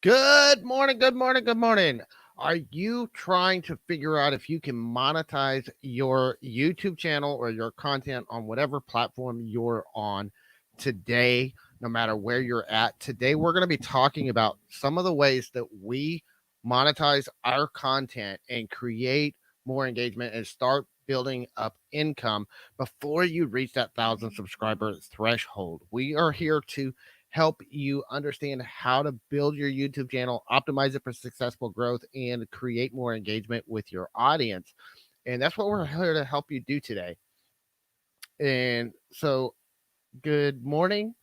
Good morning, good morning, good morning. Are you trying to figure out if you can monetize your YouTube channel or your content on whatever platform you're on today, no matter where you're at? Today, we're going to be talking about some of the ways that we monetize our content and create more engagement and start building up income before you reach that 1,000 subscriber threshold. We are here to help you understand how to build your YouTube channel, optimize it for successful growth, and create more engagement with your audience. And that's what we're here to help you do today. And so, good morning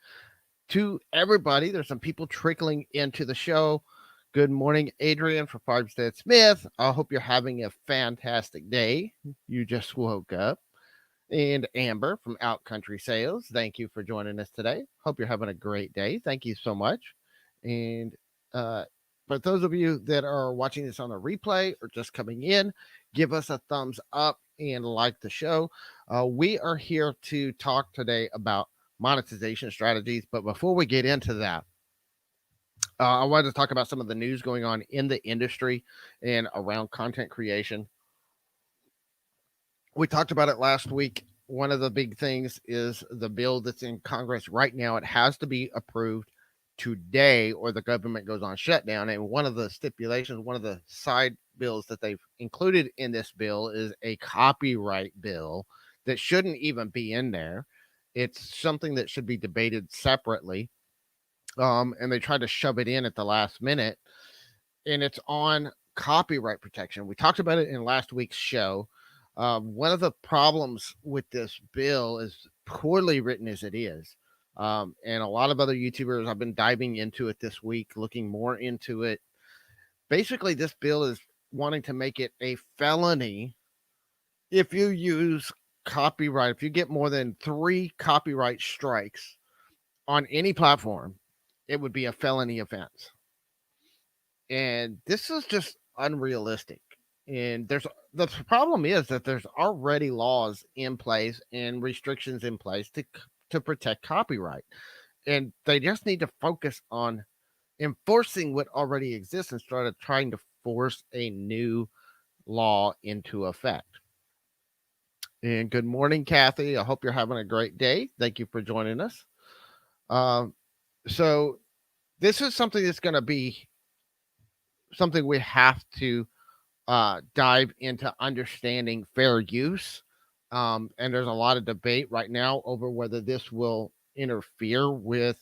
to everybody. There's some people trickling into the show. Good morning, Adrian from Farmstead Smith. I hope you're having a fantastic day. You just woke up. And Amber from Outcountry Sales, thank you for joining us today. Hope you're having a great day. Thank you so much. And for those of you that are watching this on a replay or just coming in, give us a thumbs up and like the show. We are here to talk today about monetization strategies. But before we get into that, I wanted to talk about some of the news going on in the industry and around content creation. We talked about it last week. One of the big things is the bill that's in Congress right now. It has to be approved today or the government goes on shutdown. And one of the stipulations, one of the side bills that they've included in this bill is a copyright bill that shouldn't even be in there. It's something that should be debated separately. And they tried to shove it in at the last minute. And it's on copyright protection. We talked about it in last week's show. One of the problems with this bill is poorly written as it is. And a lot of other YouTubers, I've been diving into it this week, looking more into it. Basically, this bill is wanting to make it a felony if you use copyright, if you get more than 3 copyright strikes on any platform, it would be a felony offense. And this is just unrealistic. And the problem is that there's already laws in place and restrictions in place to protect copyright. And they just need to focus on enforcing what already exists instead of trying to force a new law into effect. And good morning, Kathy. I hope you're having a great day. Thank you for joining us. So this is something that's going to be something we have to dive into understanding fair use. And there's a lot of debate right now over whether this will interfere with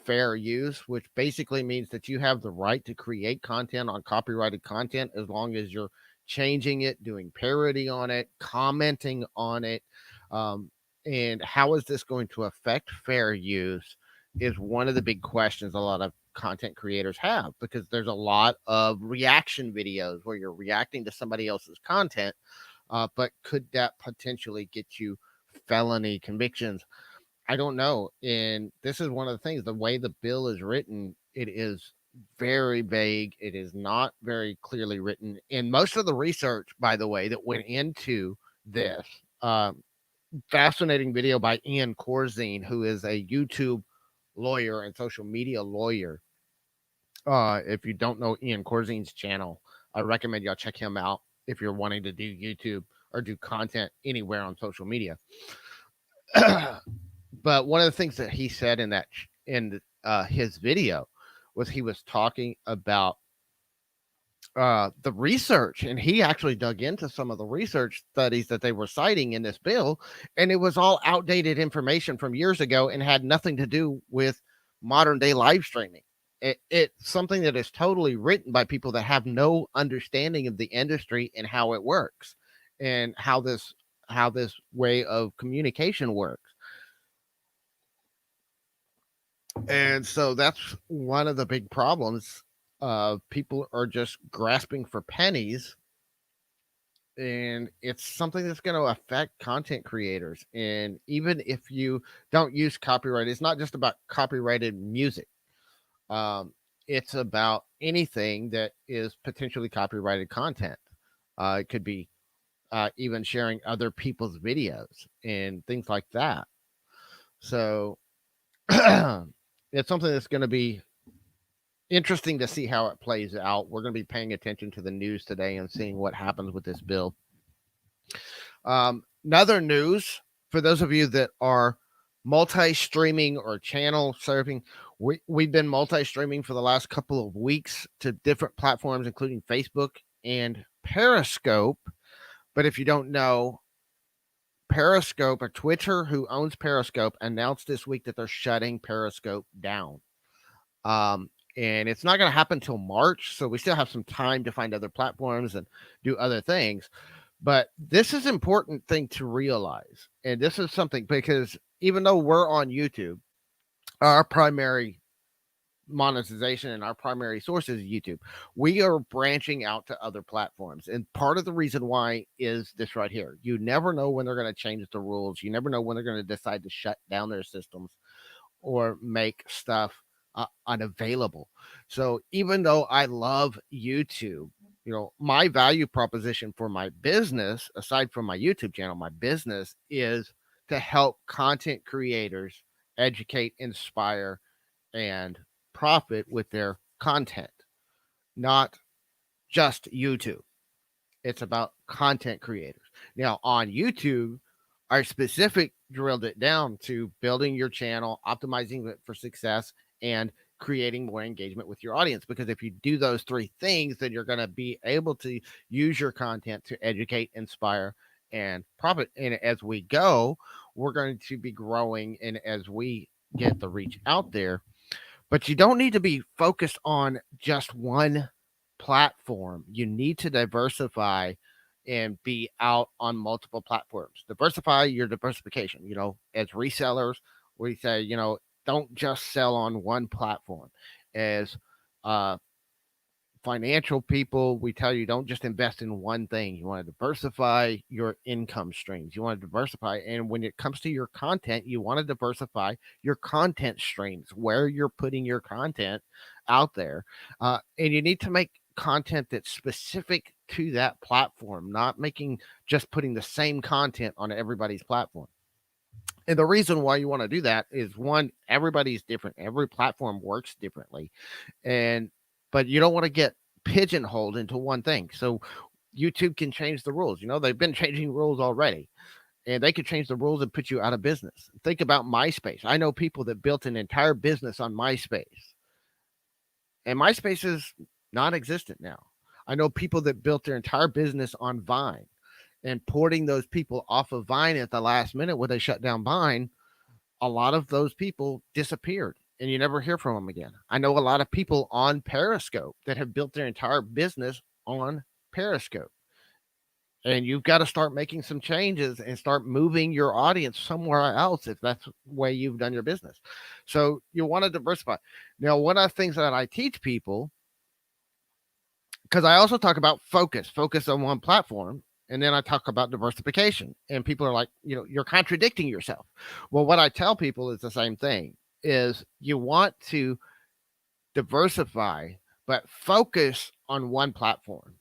fair use, which basically means that you have the right to create content on copyrighted content as long as you're changing it, doing parody on it, commenting on it. And how is this going to affect fair use is one of the big questions a lot of content creators have, because there's a lot of reaction videos where you're reacting to somebody else's content, but could that potentially get you felony convictions? I don't know. And this is one of the things, the way the bill is written, it is very vague. It is not very clearly written. And most of the research, by the way, that went into this, fascinating video by Ian Corzine, who is a YouTube lawyer and social media lawyer. If you don't know Ian Corzine's channel, I recommend y'all check him out if you're wanting to do YouTube or do content anywhere on social media. But one of the things that he said in his video was he was talking about the research, and he actually dug into some of the research studies that they were citing in this bill, and it was all outdated information from years ago and had nothing to do with modern day live streaming. It's something that is totally written by people that have no understanding of the industry and how it works and how this way of communication works. And so that's one of the big problems. People are just grasping for pennies, and it's something that's going to affect content creators. And even if you don't use copyright, it's not just about copyrighted music. It's about anything that is potentially copyrighted content. It could be even sharing other people's videos and things like that. So it's something that's going to be interesting to see how it plays out. We're going to be paying attention to the news today and seeing what happens with this bill. Another news for those of you that are multi-streaming or channel surfing, we've been multi-streaming for the last couple of weeks to different platforms, including Facebook and Periscope. But if you don't know, Periscope or Twitter, who owns Periscope, announced this week that they're shutting Periscope down. And it's not going to happen until March, so we still have some time to find other platforms and do other things. But this is an important thing to realize. And this is something because even though we're on YouTube, our primary monetization and our primary source is YouTube, we are branching out to other platforms. And part of the reason why is this right here. You never know when they're going to change the rules. You never know when they're going to decide to shut down their systems or make stuff unavailable. So even though I love YouTube, my value proposition for my business, aside from my YouTube channel, my business is to help content creators educate, inspire, and profit with their content, not just YouTube. It's about content creators. Now, on YouTube, I specific drilled it down to building your channel, optimizing it for success, and creating more engagement with your audience. Because if you do those three things, then you're going to be able to use your content to educate, inspire, and profit. And as we go, we're going to be growing. And as we get the reach out there, but you don't need to be focused on just one platform. You need to diversify and be out on multiple platforms. Diversify your diversification. As resellers, we say, don't just sell on one platform. As financial people, we tell you don't just invest in one thing. You want to diversify your income streams. You want to diversify. And when it comes to your content, you want to diversify your content streams, where you're putting your content out there. And you need to make content that's specific to that platform, not just putting the same content on everybody's platform. And the reason why you want to do that is, one, everybody's different. Every platform works differently. But you don't want to get pigeonholed into one thing. So YouTube can change the rules. They've been changing rules already, and they could change the rules and put you out of business. Think about MySpace. I know people that built an entire business on MySpace, and MySpace is non-existent now. I know people that built their entire business on Vine, and porting those people off of Vine at the last minute when they shut down Vine, a lot of those people disappeared and you never hear from them again. I know a lot of people on Periscope that have built their entire business on Periscope. And you've got to start making some changes and start moving your audience somewhere else if that's the way you've done your business. So you want to diversify. Now, one of the things that I teach people, because I also talk about focus on one platform. And then I talk about diversification, and people are like, you're contradicting yourself. Well, what I tell people is the same thing, is you want to diversify, but focus on one platform.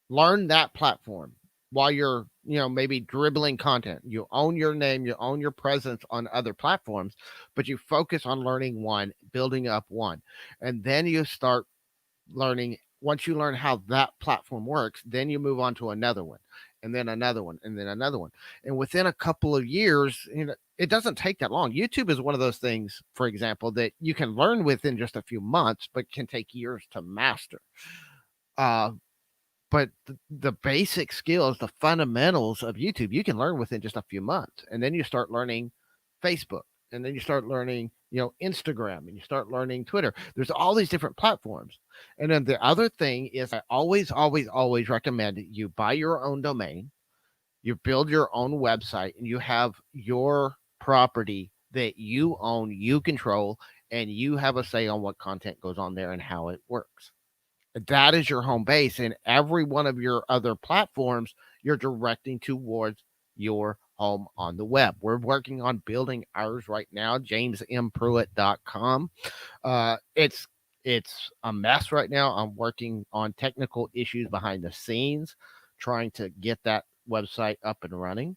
Learn that platform while you're, maybe dribbling content. You own your name, you own your presence on other platforms, but you focus on learning one, building up one. And then you start learning. Once you learn how that platform works, then you move on to another one, and then another one, and then another one. And within a couple of years, it doesn't take that long. YouTube is one of those things, for example, that you can learn within just a few months, but can take years to master. But the basic skills, the fundamentals of YouTube, you can learn within just a few months. And then you start learning Facebook, and then you start learning, Instagram, and you start learning Twitter. There's all these different platforms. And then the other thing is, I always, always, always recommend you buy your own domain, you build your own website, and you have your property that you own, you control, and you have a say on what content goes on there and how it works. That is your home base, and every one of your other platforms you're directing towards your home on the web. We're working on building ours right now, jamespruitt.com. It's a mess right now. I'm working on technical issues behind the scenes, trying to get that website up and running.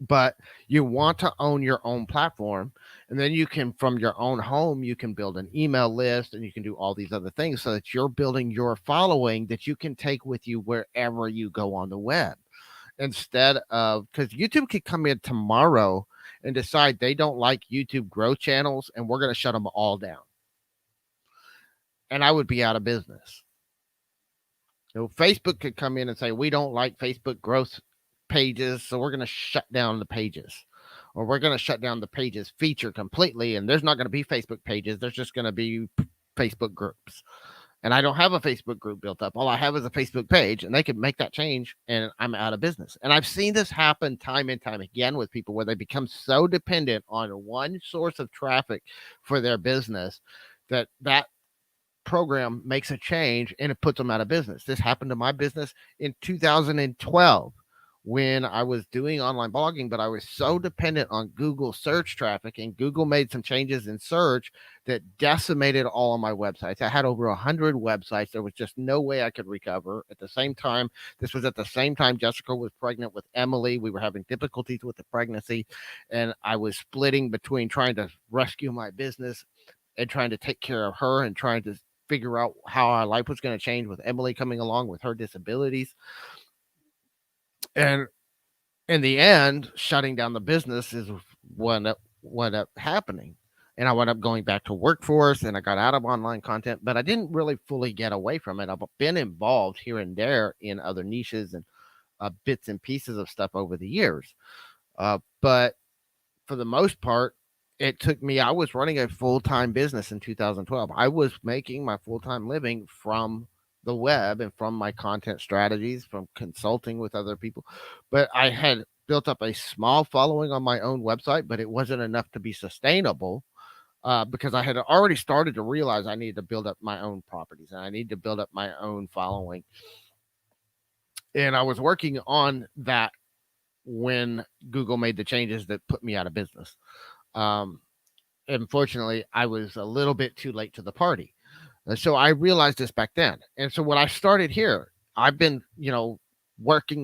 but you want to own your own platform, and then you can, from your own home, you can build an email list, and you can do all these other things so that you're building your following that you can take with you wherever you go on the web, instead of, because YouTube could come in tomorrow and decide they don't like YouTube growth channels and we're going to shut them all down, and I would be out of business. Facebook could come in and say, we don't like Facebook growth pages, so we're going to shut down the pages, or we're going to shut down the pages feature completely. And there's not going to be Facebook pages. There's just going to be Facebook groups. And I don't have a Facebook group built up. All I have is a Facebook page, and they could make that change, and I'm out of business. And I've seen this happen time and time again with people where they become so dependent on one source of traffic for their business that program makes a change and it puts them out of business. This happened to my business in 2012 when I was doing online blogging, but I was so dependent on Google search traffic, and Google made some changes in search that decimated all of my websites. I had over 100 websites. There was just no way I could recover. At the same time, this was at the same time Jessica was pregnant with Emily. We were having difficulties with the pregnancy, and I was splitting between trying to rescue my business and trying to take care of her and trying to figure out how our life was going to change with Emily coming along with her disabilities. And in the end, shutting down the business is what ended up happening. And I wound up going back to workforce, and I got out of online content, but I didn't really fully get away from it. I've been involved here and there in other niches and bits and pieces of stuff over the years. But for the most part, it took me, I was running a full-time business in 2012. I was making my full-time living from the web and from my content strategies, from consulting with other people. But I had built up a small following on my own website, but it wasn't enough to be sustainable, because I had already started to realize I needed to build up my own properties and I need to build up my own following. And I was working on that when Google made the changes that put me out of business. Unfortunately, I was a little bit too late to the party. So I realized this back then. And so when I started here, I've been,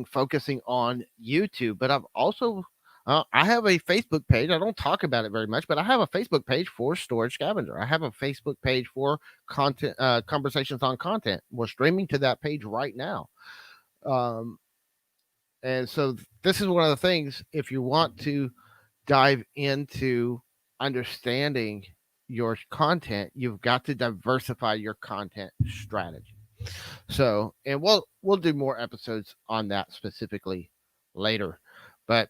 focusing on YouTube, but I've also, I have a Facebook page. I don't talk about it very much, but I have a Facebook page for Storage Scavenger. I have a Facebook page for content, conversations on content. We're streaming to that page right now. Um, and so this is one of the things, if you want to dive into understanding your content, you've got to diversify your content strategy. So, and we'll do more episodes on that specifically later. But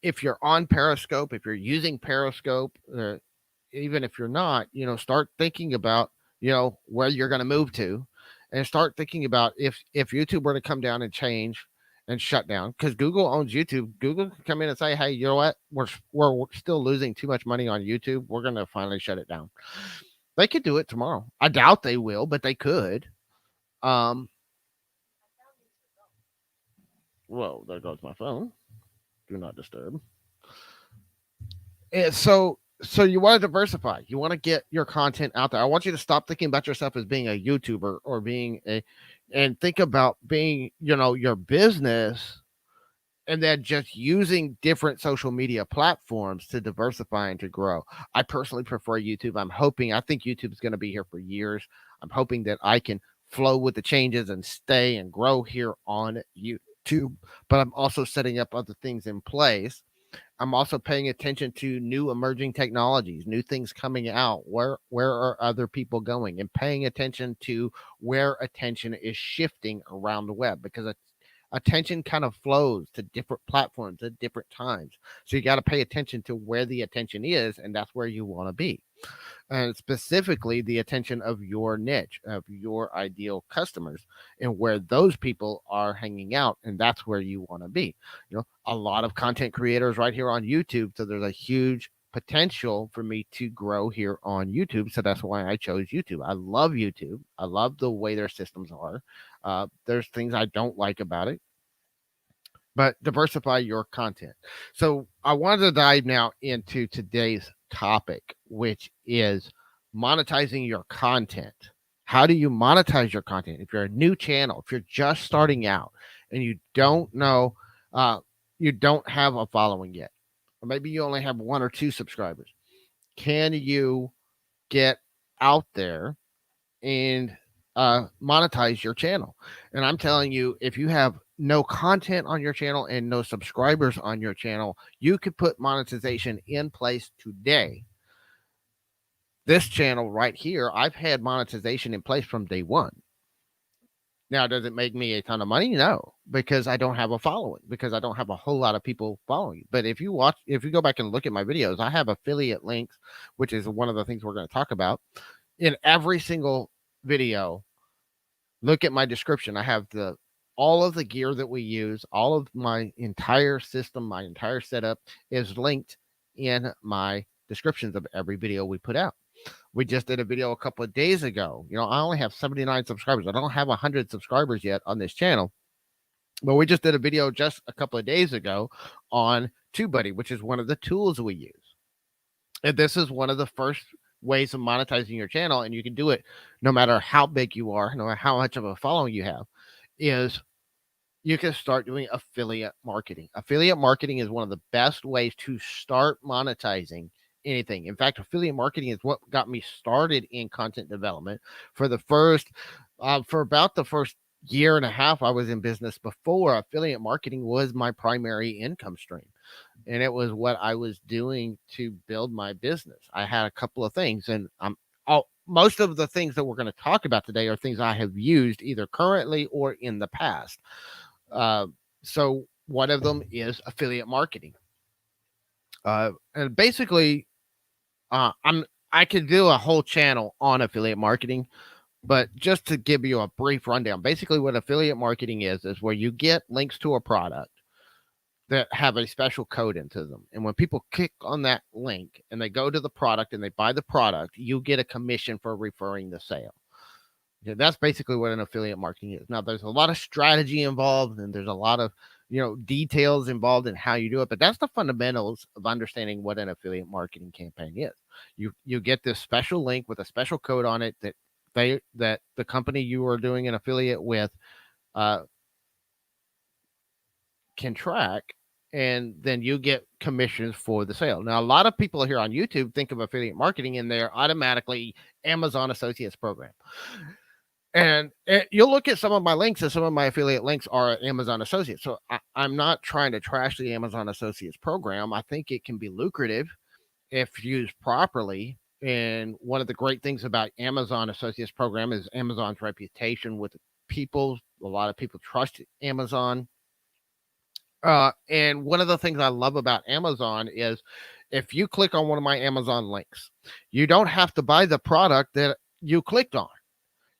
if you're on Periscope, if you're using Periscope, even if you're not, start thinking about where you're going to move to, and start thinking about if YouTube were to come down and change and shut down, because Google owns YouTube. Google can come in and say, hey, you know what, we're still losing too much money on YouTube, we're going to finally shut it down. They could do it tomorrow. I doubt they will, but they could. Whoa, there goes my phone. Do not disturb. And so you want to diversify. You want to get your content out there. I want you to stop thinking about yourself as being a YouTuber or being and think about being, your business, and then just using different social media platforms to diversify and to grow. I personally prefer YouTube. I think YouTube is going to be here for years. I'm hoping that I can flow with the changes and stay and grow here on YouTube, but I'm also setting up other things in place. I'm also paying attention to new emerging technologies, new things coming out. Where are other people going? And paying attention to where attention is shifting around the web, because attention kind of flows to different platforms at different times. So you got to pay attention to where the attention is, and that's where you want to be. And specifically the attention of your niche, of your ideal customers, and where those people are hanging out. And that's where you want to be. A lot of content creators right here on YouTube. So there's a huge potential for me to grow here on YouTube. So that's why I chose YouTube. I love YouTube. I love the way their systems are. There's things I don't like about it, but diversify your content. So I wanted to dive now into today's topic, which is monetizing your content. How do you monetize your content? If you're a new channel, if you're just starting out and you don't know, you don't have a following yet, or maybe you only have 1 or 2 subscribers. Can you get out there and monetize your channel? And I'm telling you, if you have no content on your channel and no subscribers on your channel, you could put monetization in place today. This channel right here, I've had monetization in place from day one. Now, does it make me a ton of money? No, because I don't have a following, because I don't have a whole lot of people following. But if you go back and look at my videos, I have affiliate links, which is one of the things we're going to talk about in every single video. Look at my description. I have all of the gear that we use, all of my entire system, my entire setup is linked in my descriptions of every video we put out. We just did a video a couple of days ago. I only have 79 subscribers. I don't have 100 subscribers yet on this channel, but we just did a video just a couple of days ago on TubeBuddy, which is one of the tools we use. And this is one of the first ways of monetizing your channel, and you can do it no matter how big you are, no matter how much of a following you have, is you can start doing affiliate marketing. Affiliate marketing is one of the best ways to start monetizing anything. In fact, affiliate marketing is what got me started in content development. For about the first year and a half I was in business before, affiliate marketing was my primary income stream. And it was what I was doing to build my business. I had a couple of things, and most of the things that we're going to talk about today are things I have used either currently or in the past. So one of them is affiliate marketing. And basically, I could do a whole channel on affiliate marketing, but just to give you a brief rundown, basically what affiliate marketing is where you get links to a product that have a special code into them. And when people click on that link and they go to the product and they buy the product, you get a commission for referring the sale. Yeah, that's basically what an affiliate marketing is. Now, there's a lot of strategy involved, and there's a lot of details involved in how you do it, but that's the fundamentals of understanding what an affiliate marketing campaign is. You get this special link with a special code on it that the company you are doing an affiliate with can track, and then you get commissions for the sale. Now, a lot of people here on YouTube think of affiliate marketing and they're automatically Amazon Associates program. And you'll look at some of my links, and some of my affiliate links are Amazon Associates. So I'm not trying to trash the Amazon Associates program. I think it can be lucrative if used properly. And one of the great things about Amazon Associates program is Amazon's reputation with people. A lot of people trust Amazon. And one of the things I love about Amazon is if you click on one of my Amazon links, you don't have to buy the product that you clicked on.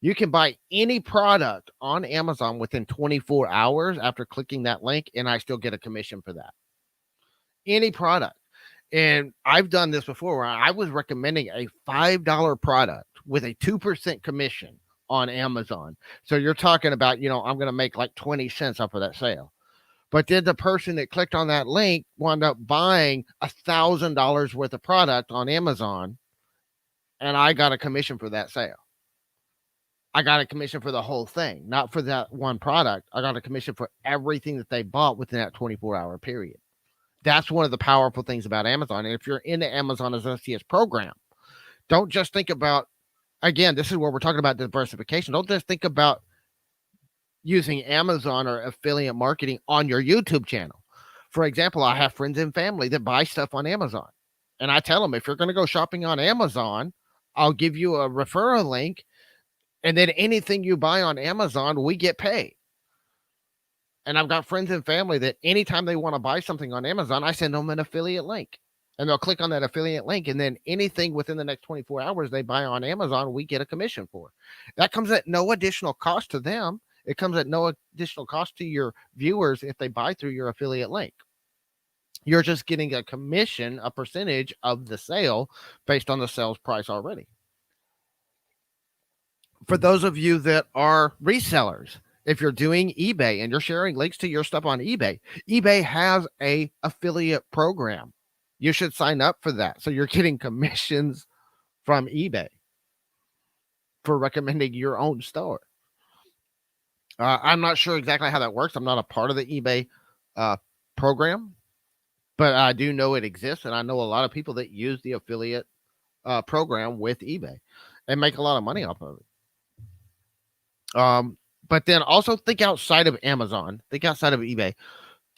You can buy any product on Amazon within 24 hours after clicking that link, and I still get a commission for that. Any product. And I've done this before where I was recommending a $5 product with a 2% commission on Amazon. So you're talking about, I'm going to make like 20 cents off of that sale. But then the person that clicked on that link wound up buying $1,000 worth of product on Amazon, and I got a commission for that sale. I got a commission for the whole thing, not for that one product. I got a commission for everything that they bought within that 24-hour period. That's one of the powerful things about Amazon. And if you're in the Amazon Associates program, don't just think about, again, this is where we're talking about diversification. Don't just think about using Amazon or affiliate marketing on your YouTube channel. For example, I have friends and family that buy stuff on Amazon. And I tell them, if you're going to go shopping on Amazon, I'll give you a referral link. And then anything you buy on Amazon, we get paid. And I've got friends and family that anytime they want to buy something on Amazon, I send them an affiliate link. And they'll click on that affiliate link. And then anything within the next 24 hours they buy on Amazon, we get a commission for. That comes at no additional cost to them. It comes at no additional cost to your viewers if they buy through your affiliate link. You're just getting a commission, a percentage of the sale based on the sales price already. For those of you that are resellers, if you're doing eBay and you're sharing links to your stuff on eBay, eBay has a affiliate program. You should sign up for that. So you're getting commissions from eBay for recommending your own store. I'm not sure exactly how that works. I'm not a part of the eBay program, but I do know it exists, and I know a lot of people that use the affiliate program with eBay and make a lot of money off of it. But then also think outside of Amazon, think outside of eBay.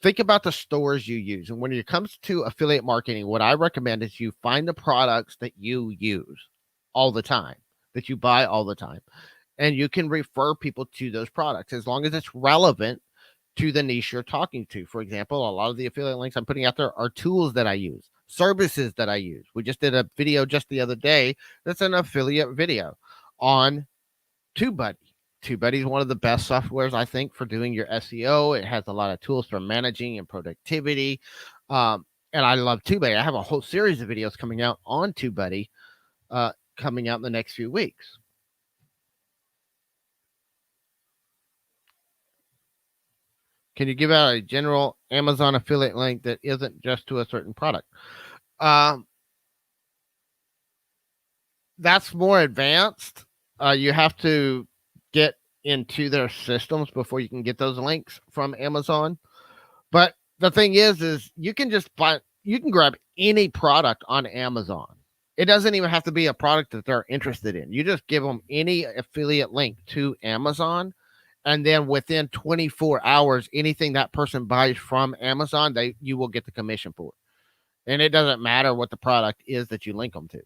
Think about the stores you use. And when it comes to affiliate marketing, what I recommend is you find the products that you use all the time, that you buy all the time, and you can refer people to those products as long as it's relevant to the niche you're talking to. For example, a lot of the affiliate links I'm putting out there are tools that I use, services that I use. We just did a video just the other day that's an affiliate video on TubeBuddy. TubeBuddy is one of the best softwares, I think, for doing your SEO. It has a lot of tools for managing and productivity. And I love TubeBuddy. I have a whole series of videos coming out on TubeBuddy coming out in the next few weeks. Can you give out a general Amazon affiliate link that isn't just to a certain product? That's more advanced. You have to get into their systems before you can get those links from Amazon. But the thing is you can just you can grab any product on Amazon. It doesn't even have to be a product that they're interested in. You just give them any affiliate link to Amazon, and then within 24 hours, anything that person buys from Amazon, you will get the commission for it. And it doesn't matter what the product is that you link them to.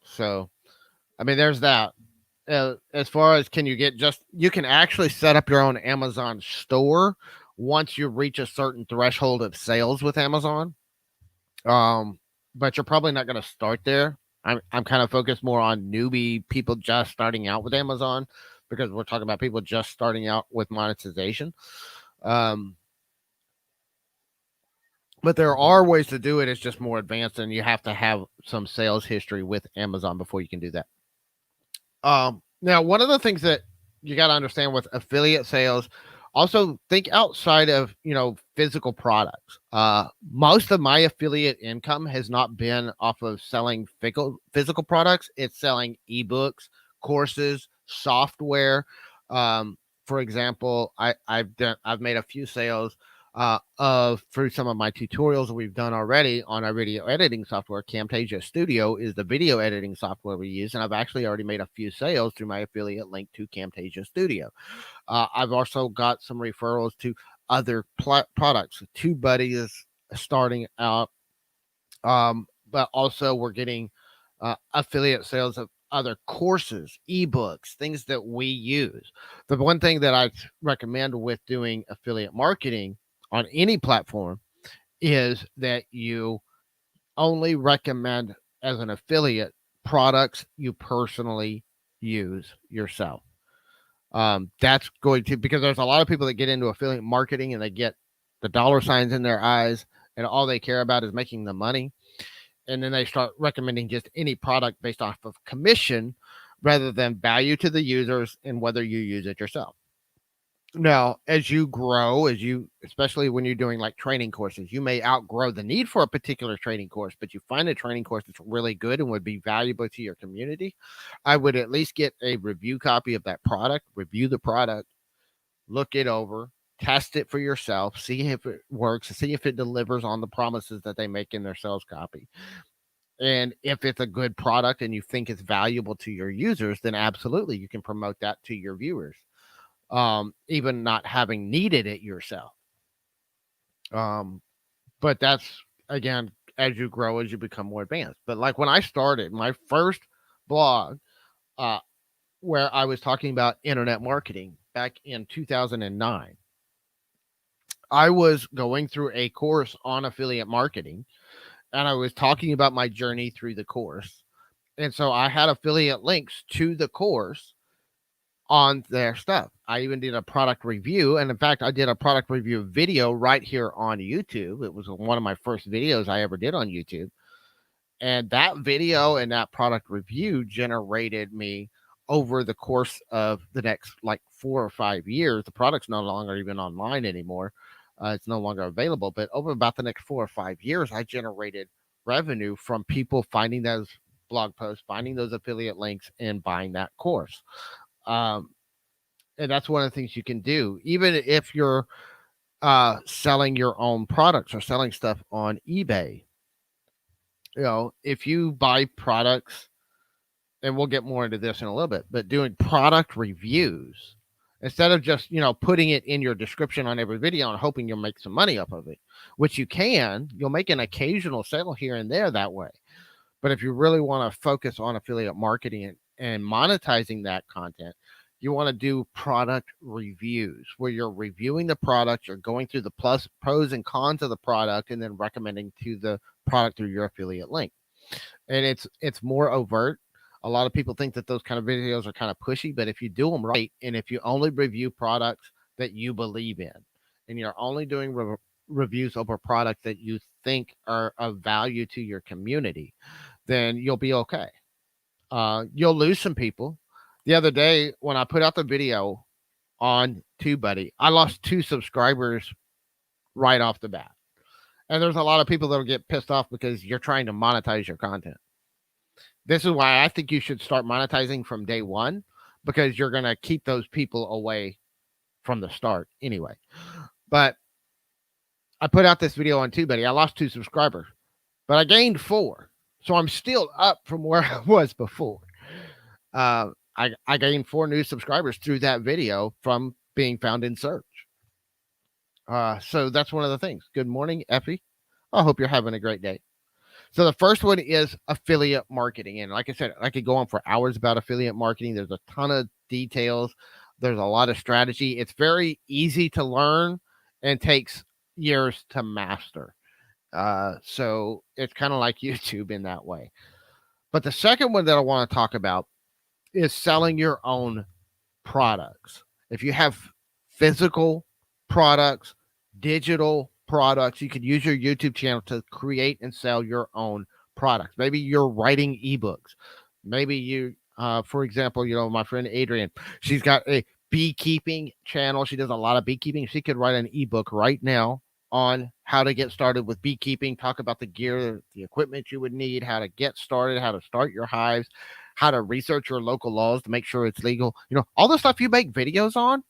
So I mean, there's that. As far as you can actually set up your own Amazon store once you reach a certain threshold of sales with Amazon. But you're probably not going to start there. I'm kind of focused more on newbie people just starting out with Amazon, because we're talking about people just starting out with monetization. But there are ways to do it. It's just more advanced, and you have to have some sales history with Amazon before you can do that. Now, one of the things that you got to understand with affiliate sales, also think outside of, physical products. Most of my affiliate income has not been off of selling physical products. It's selling ebooks, courses, software. For example, I've made a few sales through some of my tutorials that we've done already on our video editing software. Camtasia Studio is the video editing software we use, and I've actually already made a few sales through my affiliate link to Camtasia Studio. I've also got some referrals to other products. TubeBuddy is starting out, but also we're getting affiliate sales of other courses, ebooks, things that we use. The one thing that I recommend with doing affiliate marketing on any platform is that you only recommend as an affiliate products you personally use yourself. That's going to, because there's a lot of people that get into affiliate marketing and they get the dollar signs in their eyes and all they care about is making the money. And then they start recommending just any product based off of commission rather than value to the users and whether you use it yourself. Now, as you grow, especially when you're doing like training courses, you may outgrow the need for a particular training course, but you find a training course that's really good and would be valuable to your community. I would at least get a review copy of that product, review the product, look it over, test it for yourself, see if it works, see if it delivers on the promises that they make in their sales copy. And if it's a good product and you think it's valuable to your users, then absolutely you can promote that to your viewers. Even not having needed it yourself. But that's, again, as you grow, as you become more advanced. But like when I started my first blog, where I was talking about internet marketing back in 2009, I was going through a course on affiliate marketing, and I was talking about my journey through the course. And so I had affiliate links to the course on their stuff. I even did a product review. And in fact, I did a product review video right here on YouTube. It was one of my first videos I ever did on YouTube. And that video and that product review generated me over the course of the next like 4 or 5 years. The product's no longer even online anymore. It's no longer available. But over about the next 4 or 5 years, I generated revenue from people finding those blog posts, finding those affiliate links, and buying that course. Um, and that's one of the things you can do, even if you're selling your own products or selling stuff on eBay. If you buy products, and we'll get more into this in a little bit, but doing product reviews instead of just, putting it in your description on every video and hoping you'll make some money off of it, which you'll make an occasional sale here and there that way. But if you really want to focus on affiliate marketing and monetizing that content, you want to do product reviews where you're reviewing the product, you're going through the pros and cons of the product, and then recommending to the product through your affiliate link. And it's more overt. A lot of people think that those kind of videos are kind of pushy, but if you do them right, and if you only review products that you believe in, and you're only doing reviews over products that you think are of value to your community, then you'll be okay. You'll lose some people. The other day when I put out the video on TubeBuddy, I lost 2 subscribers right off the bat. And there's a lot of people that'll get pissed off because you're trying to monetize your content. This is why I think you should start monetizing from day one, because you're going to keep those people away from the start anyway. But I put out this video on TubeBuddy. I lost 2 subscribers, but I gained 4. So I'm still up from where I was before. I gained 4 new subscribers through that video from being found in search. So that's one of the things. Good morning, Effie. I hope you're having a great day. So the first one is affiliate marketing. And like I said, I could go on for hours about affiliate marketing. There's a ton of details. There's a lot of strategy. It's very easy to learn and takes years to master. So it's kind of like YouTube in that way. But the second one that I want to talk about is selling your own products. If you have physical products, digital products, you could use your YouTube channel to create and sell your own products. Maybe you're writing ebooks. Maybe you, for example, my friend Adrienne, she's got a beekeeping channel. She does a lot of beekeeping. She could write an ebook right now on how to get started with beekeeping, talk about the gear, the equipment you would need, how to get started, how to start your hives, how to research your local laws to make sure it's legal. All the stuff you make videos on.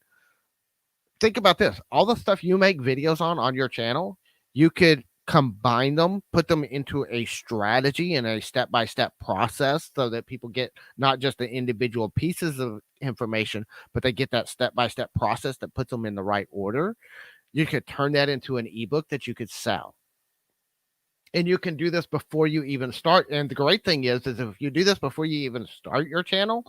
Think about this. All the stuff you make videos on your channel, you could combine them, put them into a strategy and a step-by-step process so that people get not just the individual pieces of information, but they get that step-by-step process that puts them in the right order. You could turn that into an ebook that you could sell. And you can do this before you even start. And the great thing is if you do this before you even start your channel,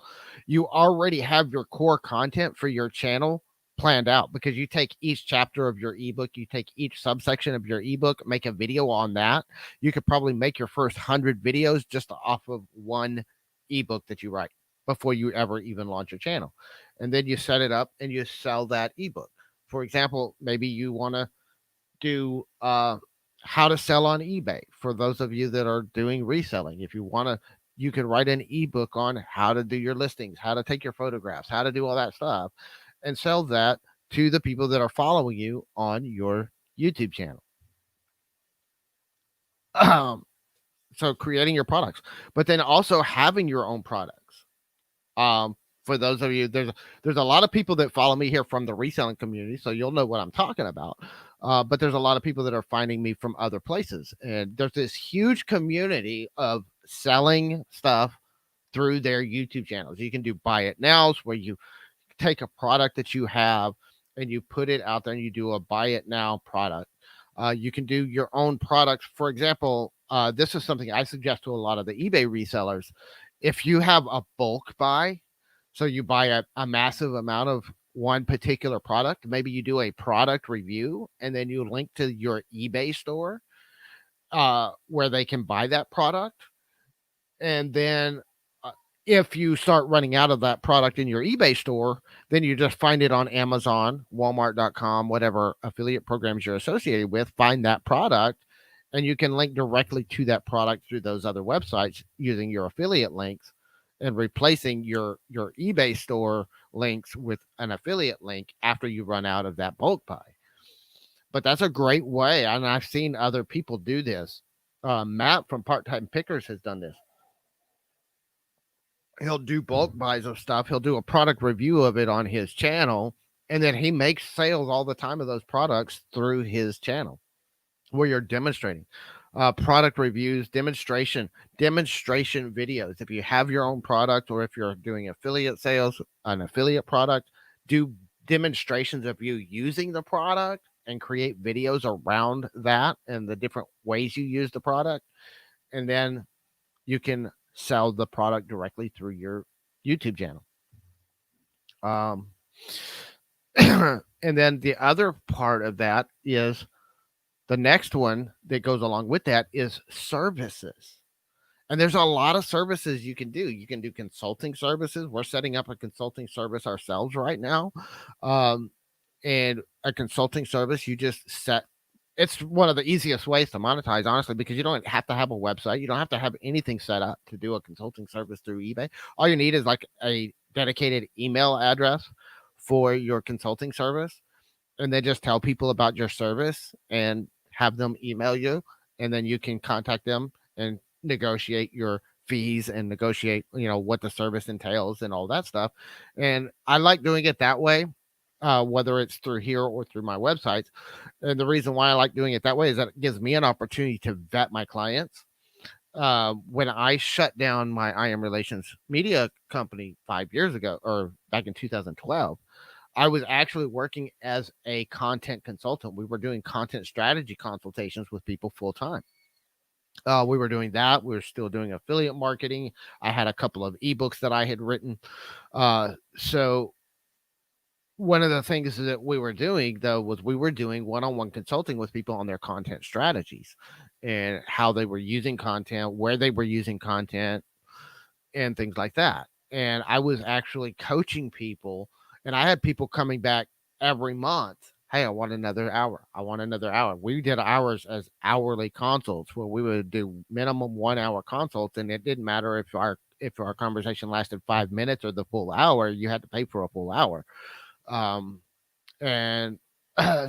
you already have your core content for your channel planned out, because you take each chapter of your ebook, you take each subsection of your ebook, make a video on that. You could probably make your first 100 videos just off of one ebook that you write before you ever even launch your channel. And then you set it up and you sell that ebook. For example, maybe you want to do how to sell on eBay. For those of you that are doing reselling, if you want to, you can write an ebook on how to do your listings, how to take your photographs, how to do all that stuff, and sell that to the people that are following you on your YouTube channel. So creating your products, but then also having your own products. For those of you, there's a lot of people that follow me here from the reselling community, so you'll know what I'm talking about. But there's a lot of people that are finding me from other places, and there's this huge community of selling stuff through their YouTube channels. You can do buy it nows, where you take a product that you have and you put it out there and you do a buy it now product. You can do your own products. For example, this is something I suggest to a lot of the eBay resellers. If you have a bulk buy, so you buy a massive amount of one particular product, maybe you do a product review and then you link to your eBay store where they can buy that product. And then if you start running out of that product in your eBay store, then you just find it on Amazon, Walmart.com, whatever affiliate programs you're associated with, find that product, and you can link directly to that product through those other websites using your affiliate links and replacing your eBay store links with an affiliate link after you run out of that bulk buy. But that's a great way, and I've seen other people do this. Matt from Part Time Pickers has done this. He'll do bulk buys of stuff. He'll do a product review of it on his channel, and then he makes sales all the time of those products through his channel where you're demonstrating product reviews, demonstration videos. If you have your own product or if you're doing affiliate sales, an affiliate product, do demonstrations of you using the product and create videos around that and the different ways you use the product. And then you can sell the product directly through your YouTube channel. Um, and then the other part of that is the next one that goes along with that is services. And there's a lot of services you can do. You can do consulting services. We're setting up a consulting service ourselves right now. Um, and a consulting service, you just set it's one of the easiest ways to monetize, honestly, because you don't have to have a website. You don't have to have anything set up to do a consulting service through eBay. All you need is like a dedicated email address for your consulting service, and then just tell people about your service and have them email you, and then you can contact them and negotiate your fees and negotiate, what the service entails and all that stuff. And I like doing it that way, whether it's through here or through my websites. And the reason why I like doing it that way is that it gives me an opportunity to vet my clients. When I shut down my I Am Relations media company 5 years ago, or back in 2012, I was actually working as a content consultant. We were doing content strategy consultations with people full time. We were doing that. We were still doing affiliate marketing. I had a couple of ebooks that I had written. So one of the things that we were doing though was we were doing one-on-one consulting with people on their content strategies and how they were using content, where they were using content, and things like that. And I was actually coaching people, and I had people coming back every month. Hey, I want another hour. I want another hour. We did hours as hourly consults where we would do minimum 1 hour consults, and it didn't matter if our conversation lasted 5 minutes or the full hour. You had to pay for a full hour. Um, and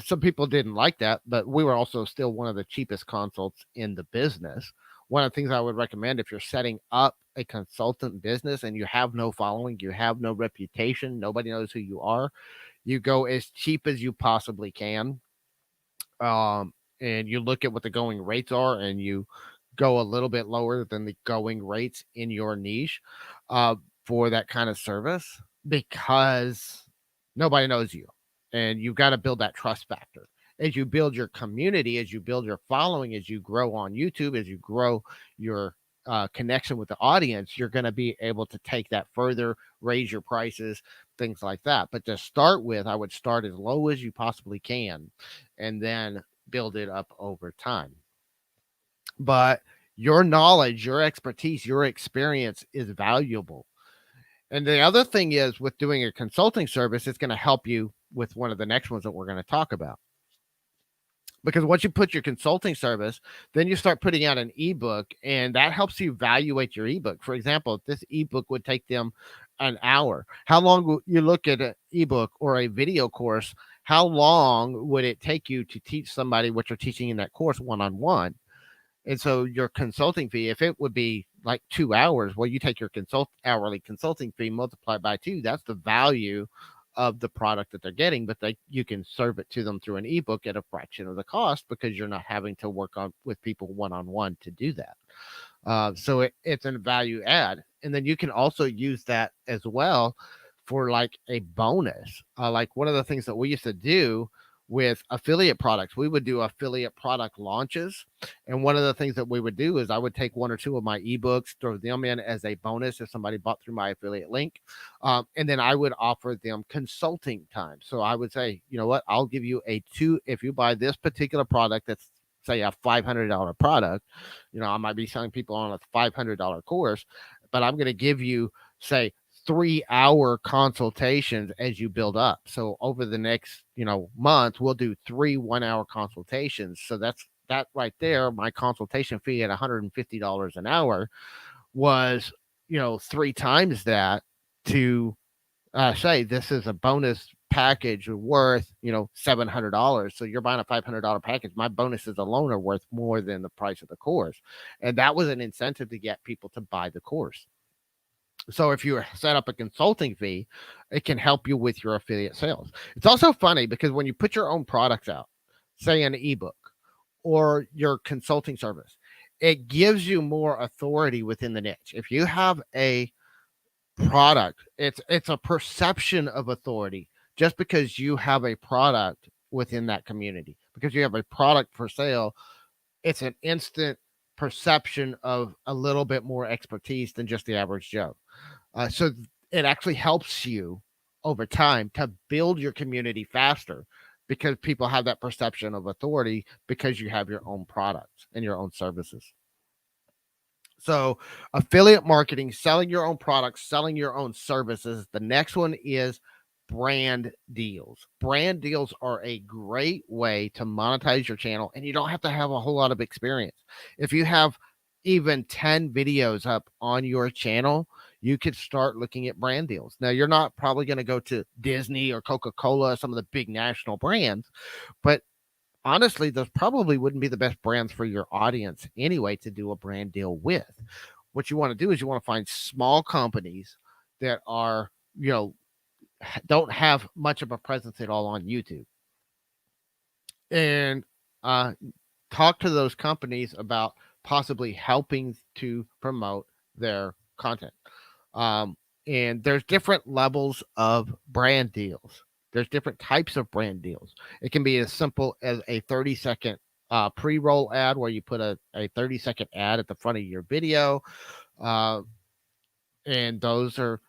some people didn't like that, but we were also still one of the cheapest consults in the business. One of the things I would recommend if you're setting up a consultant business and you have no following, you have no reputation, nobody knows who you are, you go as cheap as you possibly can. And you look at what the going rates are and you go a little bit lower than the going rates in your niche uh, for that kind of service, because nobody knows you, and you've got to build that trust factor as you build your community, as you build your following, as you grow on YouTube, as you grow your connection with the audience. You're going to be able to take that further, raise your prices, things like that. But to start with, I would start as low as you possibly can and then build it up over time. But your knowledge, your expertise, your experience is valuable. And the other thing is, with doing a consulting service, it's going to help you with one of the next ones that we're going to talk about. Because once you put your consulting service, then you start putting out an ebook, and that helps you evaluate your ebook. For example, if this ebook would take them an hour, how long would you look at an ebook or a video course? How long would it take you to teach somebody what you're teaching in that course one on one? And so your consulting fee, if it would be like 2 hours, well, you take your hourly consulting fee, multiply by two. That's the value of the product that they're getting, but you can serve it to them through an ebook at a fraction of the cost because you're not having to work on with people one on one to do that. So it's a value add, and then you can also use that as well for like a bonus. Like one of the things that we used to do with affiliate products, we would do affiliate product launches. And one of the things that we would do is I would take one or two of my ebooks, throw them in as a bonus if somebody bought through my affiliate link. And then I would offer them consulting time. So I would say, you know what, I'll give you if you buy this particular product that's, say, a $500 product, I might be selling people on a $500 course, but I'm going to give you, say, 3 hour consultations as you build up. So over the next, month, we'll do 3 1 hour consultations. So that right there. My consultation fee at $150 an hour was, three times that to say this is a bonus package worth, $700. So you're buying a $500 package. My bonuses alone are worth more than the price of the course. And that was an incentive to get people to buy the course. So if you set up a consulting fee, it can help you with your affiliate sales. It's also funny because when you put your own products out, say an ebook or your consulting service, it gives you more authority within the niche. If you have a product, it's a perception of authority just because you have a product within that community. Because you have a product for sale, it's an instant perception of a little bit more expertise than just the average Joe. So it actually helps you over time to build your community faster because people have that perception of authority because you have your own products and your own services. So, affiliate marketing, selling your own products, selling your own services. The next one is brand deals. Brand deals are a great way to monetize your channel, and you don't have to have a whole lot of experience. If you have even 10 videos up on your channel, you could start looking at brand deals. Now, you're not probably going to go to Disney or Coca Cola, some of the big national brands, but honestly, those probably wouldn't be the best brands for your audience anyway to do a brand deal with. What you want to do is you want to find small companies that are, don't have much of a presence at all on YouTube, and uh, talk to those companies about possibly helping to promote their content. Um, and there's different levels of brand deals. There's different types of brand deals. It can be as simple as a 30-second pre-roll ad where you put a 30-second ad at the front of your video. Uh, and those are,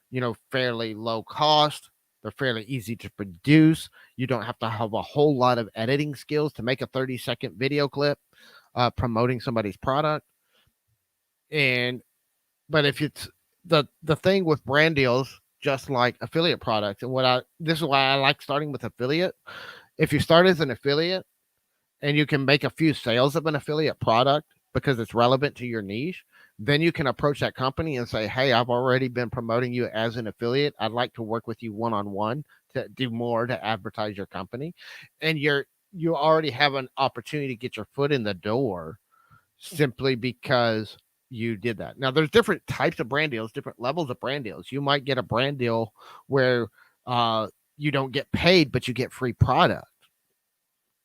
fairly low cost. They're fairly easy to produce. You don't have to have a whole lot of editing skills to make a 30-second video clip promoting somebody's product. And but if it's the thing with brand deals, just like affiliate products, and this is why I like starting with affiliate. If you start as an affiliate and you can make a few sales of an affiliate product because it's relevant to your niche, then you can approach that company and say, "Hey, I've already been promoting you as an affiliate. I'd like to work with you one on one to do more to advertise your company," and you already have an opportunity to get your foot in the door simply because you did that. Now, there's different types of brand deals, different levels of brand deals. You might get a brand deal where you don't get paid, but you get free product.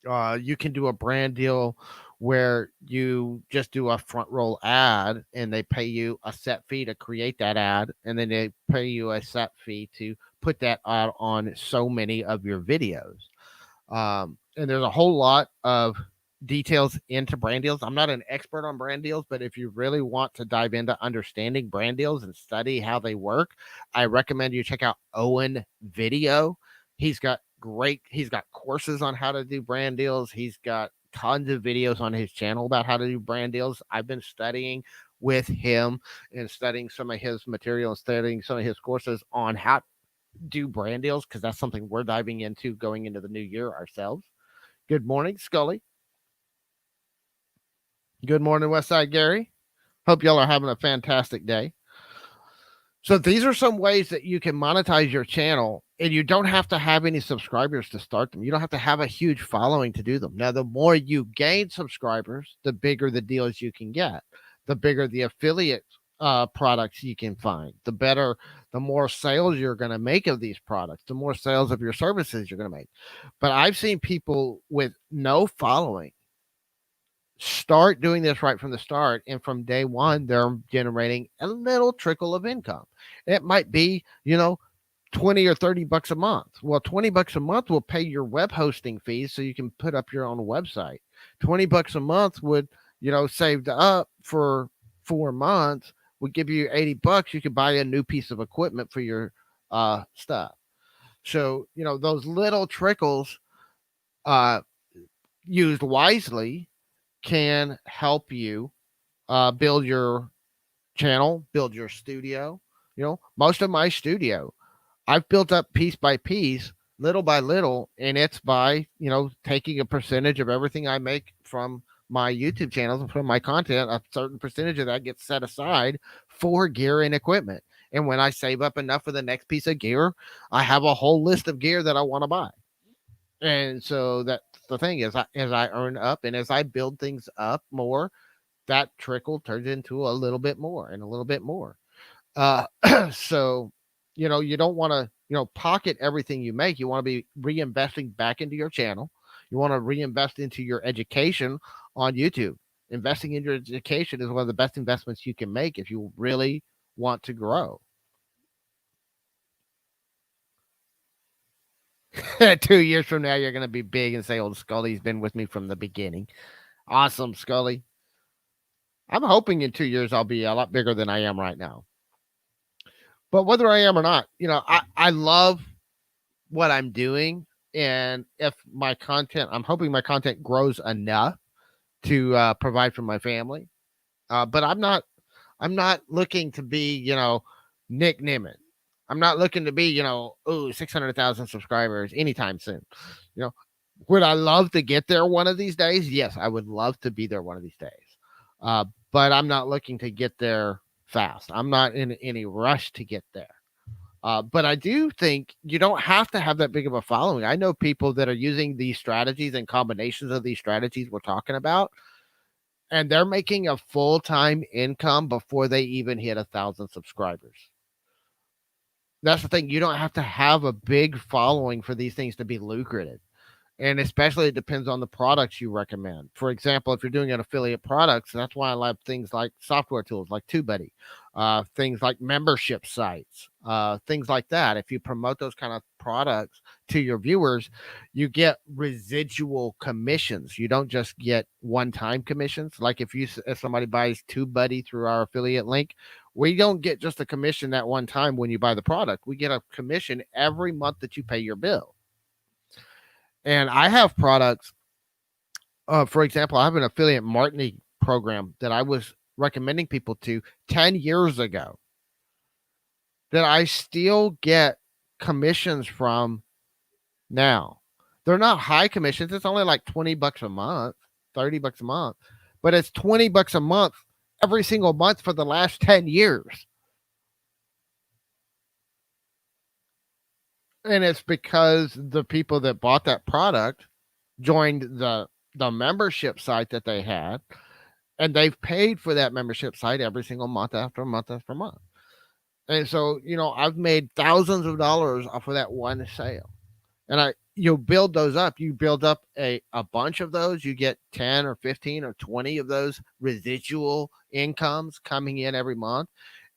You can do a brand deal where you just do a front roll ad and they pay you a set fee to create that ad, and then they pay you a set fee to put that out on so many of your videos. And there's a whole lot of details into brand deals. I'm not an expert on brand deals, but if you really want to dive into understanding brand deals and study how they work, I recommend you check out Owen Video. He's got courses on how to do brand deals. He's got tons of videos on his channel about how to do brand deals. I've been studying with him and studying some of his material and studying some of his courses on how to do brand deals because that's something we're diving into going into the new year ourselves. Good morning, Scully. Good morning, Westside Gary. Hope y'all are having a fantastic day. So these are some ways that you can monetize your channel, and you don't have to have any subscribers to start them. You don't have to have a huge following to do them. Now, the more you gain subscribers, the bigger the deals you can get, the bigger the affiliate products you can find, the more sales you're going to make of these products, the more sales of your services you're going to make. But I've seen people with no following start doing this right from the start, and from day one they're generating a little trickle of income. It might be 20 or 30 bucks a month. Well, 20 bucks a month will pay your web hosting fees so you can put up your own website. 20 bucks a month would, saved up for 4 months, would give you 80 bucks. You could buy a new piece of equipment for your stuff. So those little trickles uh used wisely can help you build your channel, build your studio. Most of my studio, I've built up piece by piece, little by little, and it's by, taking a percentage of everything I make from my YouTube channels and from my content. A certain percentage of that gets set aside for gear and equipment. And when I save up enough for the next piece of gear, I have a whole list of gear that I want to buy. And so that's the thing is, as I earn up and as I build things up more, that trickle turns into a little bit more and a little bit more. Uh, so, you don't want to, pocket everything you make. You want to be reinvesting back into your channel. You want to reinvest into your education on YouTube. Investing in your education is one of the best investments you can make if you really want to grow. 2 years from now, you're going to be big and say, "Old Scully's been with me from the beginning." Awesome, Scully. I'm hoping in 2 years I'll be a lot bigger than I am right now. But whether I am or not, I love what I'm doing. And if my content, I'm hoping my content grows enough to provide for my family. But I'm not looking to be, Nick Nimmin. I'm not looking to be, 600,000 subscribers anytime soon. You know, would I love to get there one of these days? Yes, I would love to be there one of these days. But I'm not looking to get there fast. I'm not in any rush to get there. But I do think you don't have to have that big of a following. I know people that are using these strategies and combinations of these strategies we're talking about, and they're making a full-time income before they even hit 1,000 subscribers. That's the thing. You don't have to have a big following for these things to be lucrative. And especially it depends on the products you recommend. For example, if you're doing an affiliate products, that's why I love things like software tools like TubeBuddy, things like membership sites, things like that. If you promote those kind of products to your viewers, you get residual commissions. You don't just get one-time commissions. Like if somebody buys TubeBuddy through our affiliate link, we don't get just a commission that one time when you buy the product. We get a commission every month that you pay your bill. And I have products. For example, I have an affiliate marketing program that I was recommending people to 10 years ago that I still get commissions from now. They're not high commissions. It's only like $20 a month, $30 a month, but it's $20 a month every single month for the last 10 years. And it's because the people that bought that product joined the membership site that they had, and they've paid for that membership site every single month after month after month. And so, I've made thousands of dollars off of that one sale. And you build those up. You build up a bunch of those. You get 10 or 15 or 20 of those residual incomes coming in every month.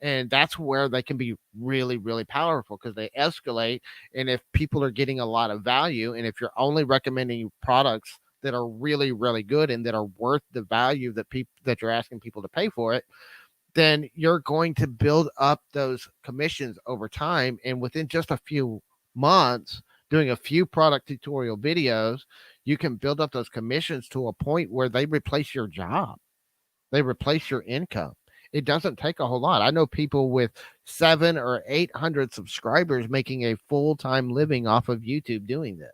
And that's where they can be really, really powerful because they escalate. And if people are getting a lot of value, and if you're only recommending products that are really, really good and that are worth the value that you're asking people to pay for it, then you're going to build up those commissions over time. And within just a few months, doing a few product tutorial videos, you can build up those commissions to a point where they replace your job, they replace your income. It doesn't take a whole lot. I know people with 700 or 800 subscribers making a full-time living off of YouTube doing this.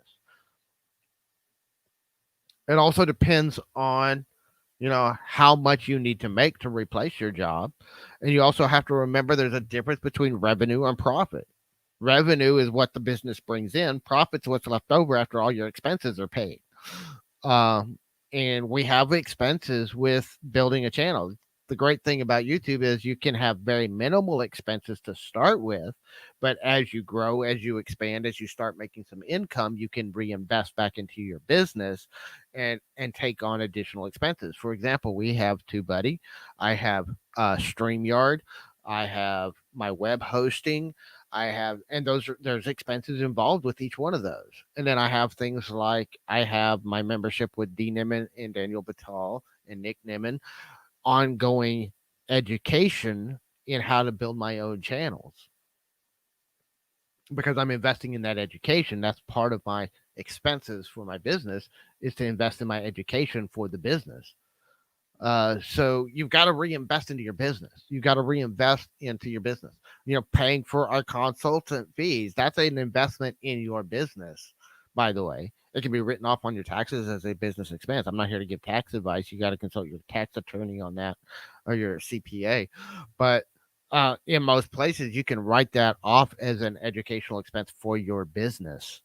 It also depends on how much you need to make to replace your job. And you also have to remember there's a difference between revenue and profit. Revenue is what the business brings in. Profit's what's left over after all your expenses are paid. And we have expenses with building a channel. The great thing about YouTube is you can have very minimal expenses to start with, but as you grow, as you expand, as you start making some income, you can reinvest back into your business and take on additional expenses. For example, we have TubeBuddy, I have StreamYard, I have my web hosting, I have, and there's expenses involved with each one of those. And then I have things like I have my membership with D Nimmin and Daniel Batal and Nick Nimmin, ongoing education in how to build my own channels because I'm investing in that education. That's part of my expenses for my business is to invest in my education for the business. So you've got to reinvest into your business. You've got to reinvest into your business. Paying for our consultant fees, that's an investment in your business, by the way. It can be written off on your taxes as a business expense. I'm not here to give tax advice. You got to consult your tax attorney on that or your CPA. But in most places, you can write that off as an educational expense for your business.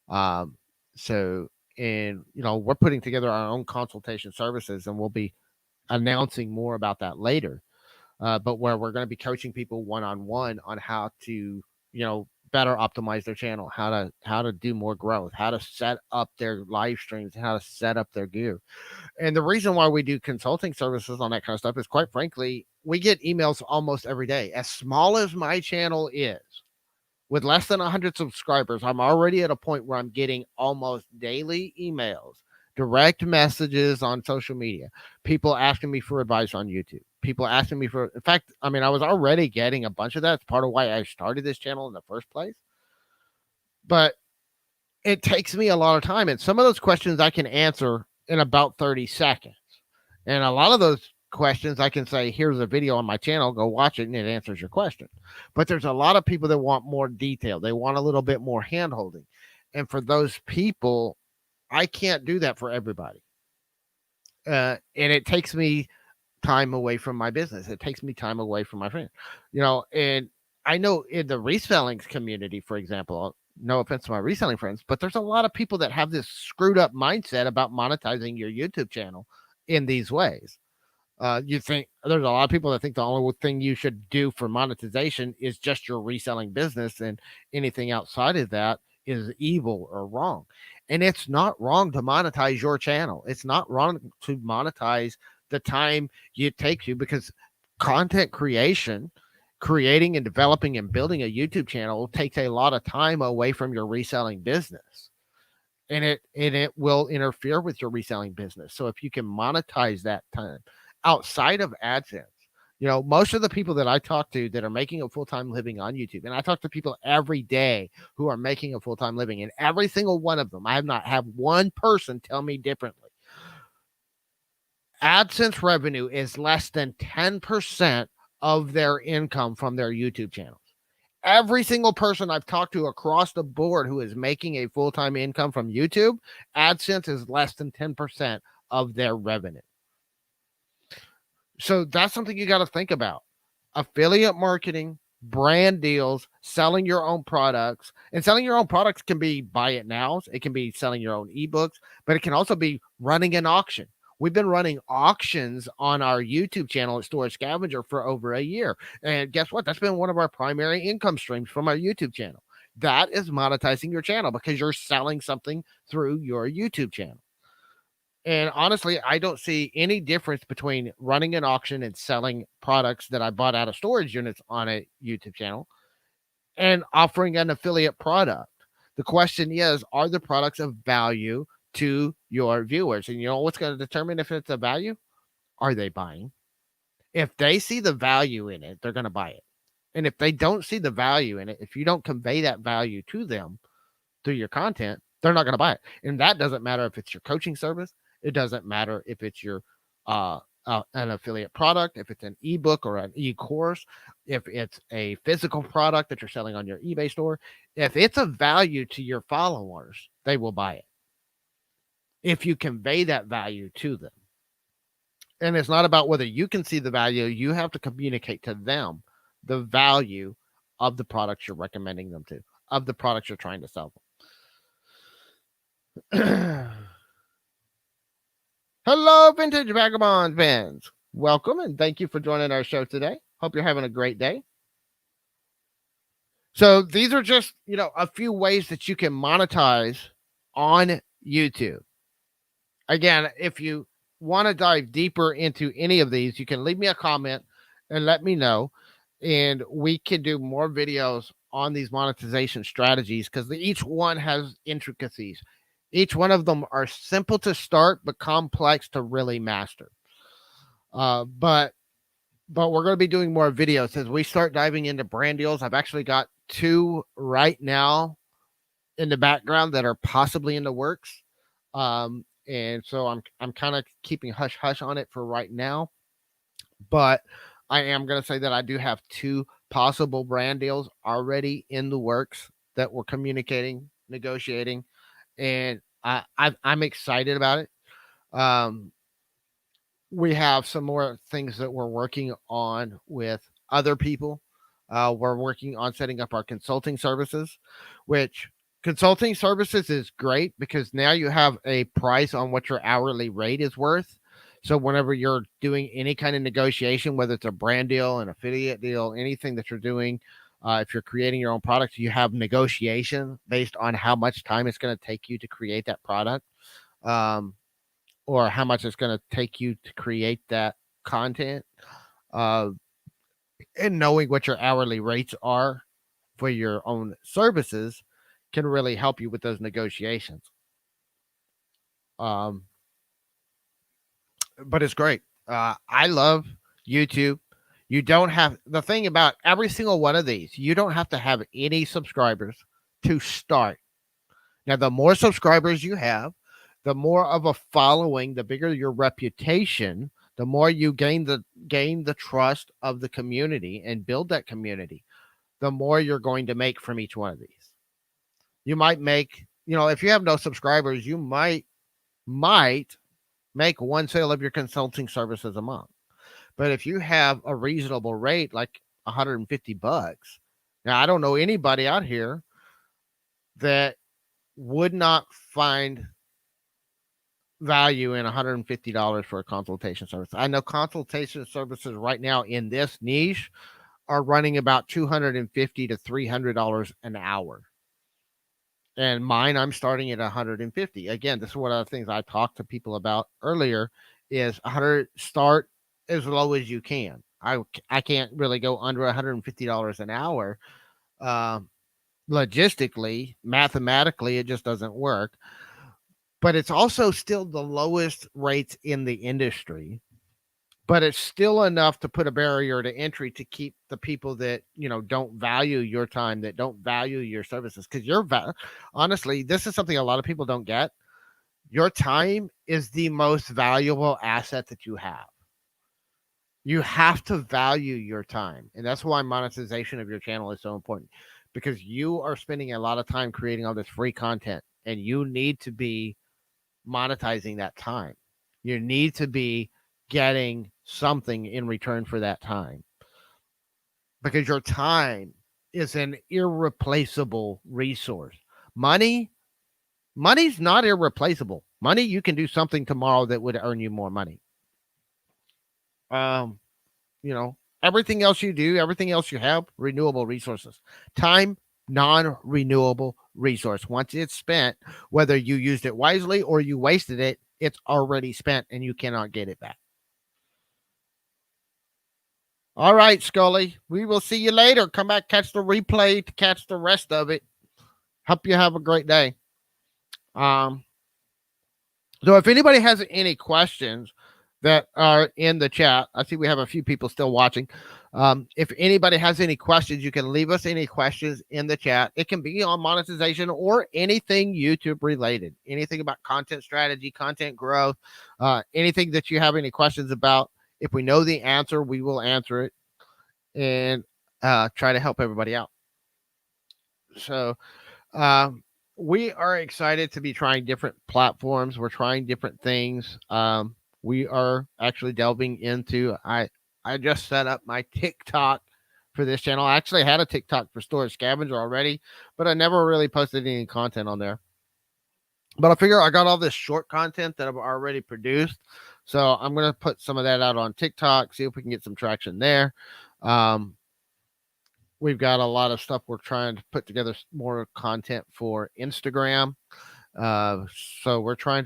So, and, we're putting together our own consultation services, and we'll be announcing more about that later. but where we're going to be coaching people one-on-one on how to, better optimize their channel, how to do more growth, how to set up their live streams, how to set up their gear. And the reason why we do consulting services on that kind of stuff is, quite frankly, we get emails almost every day. As small as my channel is, with less than 100 subscribers, I'm already at a point where I'm getting almost daily emails, direct messages on social media, people asking me for advice on YouTube, people asking me for, in fact, I mean, I was already getting a bunch of that. It's part of why I started this channel in the first place. But it takes me a lot of time. And some of those questions I can answer in about 30 seconds. And a lot of those questions I can say, here's a video on my channel, go watch it, and it answers your question. But there's a lot of people that want more detail. They want a little bit more hand holding. And for those people, I can't do that for everybody. And it takes me time away from my business. It takes me time away from my friends, and I know in the reselling community, for example, no offense to my reselling friends, but there's a lot of people that have this screwed up mindset about monetizing your YouTube channel in these ways. You think there's a lot of people that think the only thing you should do for monetization is just your reselling business, and anything outside of that is evil or wrong. And it's not wrong to monetize your channel. It's not wrong to monetize the time you take to, because content creation, creating and developing and building a YouTube channel takes a lot of time away from your reselling business. And it will interfere with your reselling business. So if you can monetize that time outside of AdSense, most of the people that I talk to that are making a full-time living on YouTube, and I talk to people every day who are making a full-time living, and every single one of them, I have not had one person tell me differently. AdSense revenue is less than 10% of their income from their YouTube channels. Every single person I've talked to across the board who is making a full-time income from YouTube, AdSense is less than 10% of their revenue. So that's something you got to think about. Affiliate marketing, brand deals, selling your own products. And selling your own products can be buy it nows. It can be selling your own ebooks, but it can also be running an auction. We've been running auctions on our YouTube channel at Storage Scavenger for over a year. And guess what? That's been one of our primary income streams from our YouTube channel. That is monetizing your channel because you're selling something through your YouTube channel. And honestly, I don't see any difference between running an auction and selling products that I bought out of storage units on a YouTube channel and offering an affiliate product. The question is, are the products of value to your viewers? And you know what's going to determine if it's a value? Are they buying? If they see the value in it, they're going to buy it. And if they don't see the value in it, if you don't convey that value to them through your content, they're not going to buy it. And that doesn't matter if it's your coaching service. It doesn't matter if it's your an affiliate product, if it's an ebook or an e-course, if it's a physical product that you're selling on your eBay store. If it's of value to your followers, they will buy it if you convey that value to them. And it's not about whether you can see the value. You have to communicate to them the value of the products you're recommending them to, of the products you're trying to sell them. Hello, Vintage Vagabond fans. Welcome and thank you for joining our show today. Hope you're having a great day. So these are just, a few ways that you can monetize on YouTube. Again, if you want to dive deeper into any of these, you can leave me a comment and let me know. And we can do more videos on these monetization strategies because each one has intricacies. Each one of them are simple to start, but complex to really master. But we're going to be doing more videos as we start diving into brand deals. I've actually got 2 right now in the background that are possibly in the works. And so I'm kind of keeping hush hush on it for right now. But I am going to say that I do have 2 possible brand deals already in the works that we're communicating, negotiating, and I'm excited about it. We have some more things that we're working on with other people. We're working on setting up our consulting services, which consulting services is great because now you have a price on what your hourly rate is worth. So whenever you're doing any kind of negotiation, whether it's a brand deal, an affiliate deal, anything that you're doing, if you're creating your own product, you have negotiation based on how much time it's going to take you to create that product, um, or how much it's going to take you to create that content. Uh, and knowing what your hourly rates are for your own services can really help you with those negotiations. Um, but it's great. I love YouTube. You don't have the thing about every single one of these, you don't have to have any subscribers to start. Now, the more subscribers you have, the more of a following, the bigger your reputation, the more you gain the trust of the community and build that community, the more you're going to make from each one of these. You might make, if you have no subscribers, you might make one sale of your consulting services a month. But if you have a reasonable rate, like $150, now I don't know anybody out here that would not find value in $150 for a consultation service. I know consultation services right now in this niche are running about $250 to $300 an hour. And mine, I'm starting at 150. Again, this is one of the things I talked to people about earlier is 100 start as low as you can. I can't really go under $150 an hour. Logistically, mathematically, it just doesn't work. But it's also still the lowest rates in the industry. But it's still enough to put a barrier to entry to keep the people that don't value your time, that don't value your services. Because honestly, this is something a lot of people don't get. Your time is the most valuable asset that you have. You have to value your time, and that's why monetization of your channel is so important, because you are spending a lot of time creating all this free content, and you need to be monetizing that time. You need to be getting something in return for that time, because your time is an irreplaceable resource. Money's not irreplaceable. Money, you can do something tomorrow that would earn you more money. Everything else you do, everything else you have, renewable resources. Time, non-renewable resource. Once it's spent, whether you used it wisely or you wasted it, it's already spent and you cannot get it back. All right, Scully. We will see you later. Come back, catch the replay to catch the rest of it. Hope you have a great day. So if anybody has any questions that are in the chat, I see we have a few people still watching. If anybody has any questions, you can leave us any questions in the chat. It can be on monetization or anything YouTube related, anything about content strategy, content growth, anything that you have any questions about. If we know the answer, we will answer it and try to help everybody out. So we are excited to be trying different platforms. We're trying different things. We are actually delving into, I just set up my TikTok for this channel. I actually had a TikTok for Storage Scavenger already, but I never really posted any content on there. But I figure I got all this short content that I've already produced. So I'm going to put some of that out on TikTok, see if we can get some traction there. We've got a lot of stuff. We're trying to put together more content for Instagram. So we're trying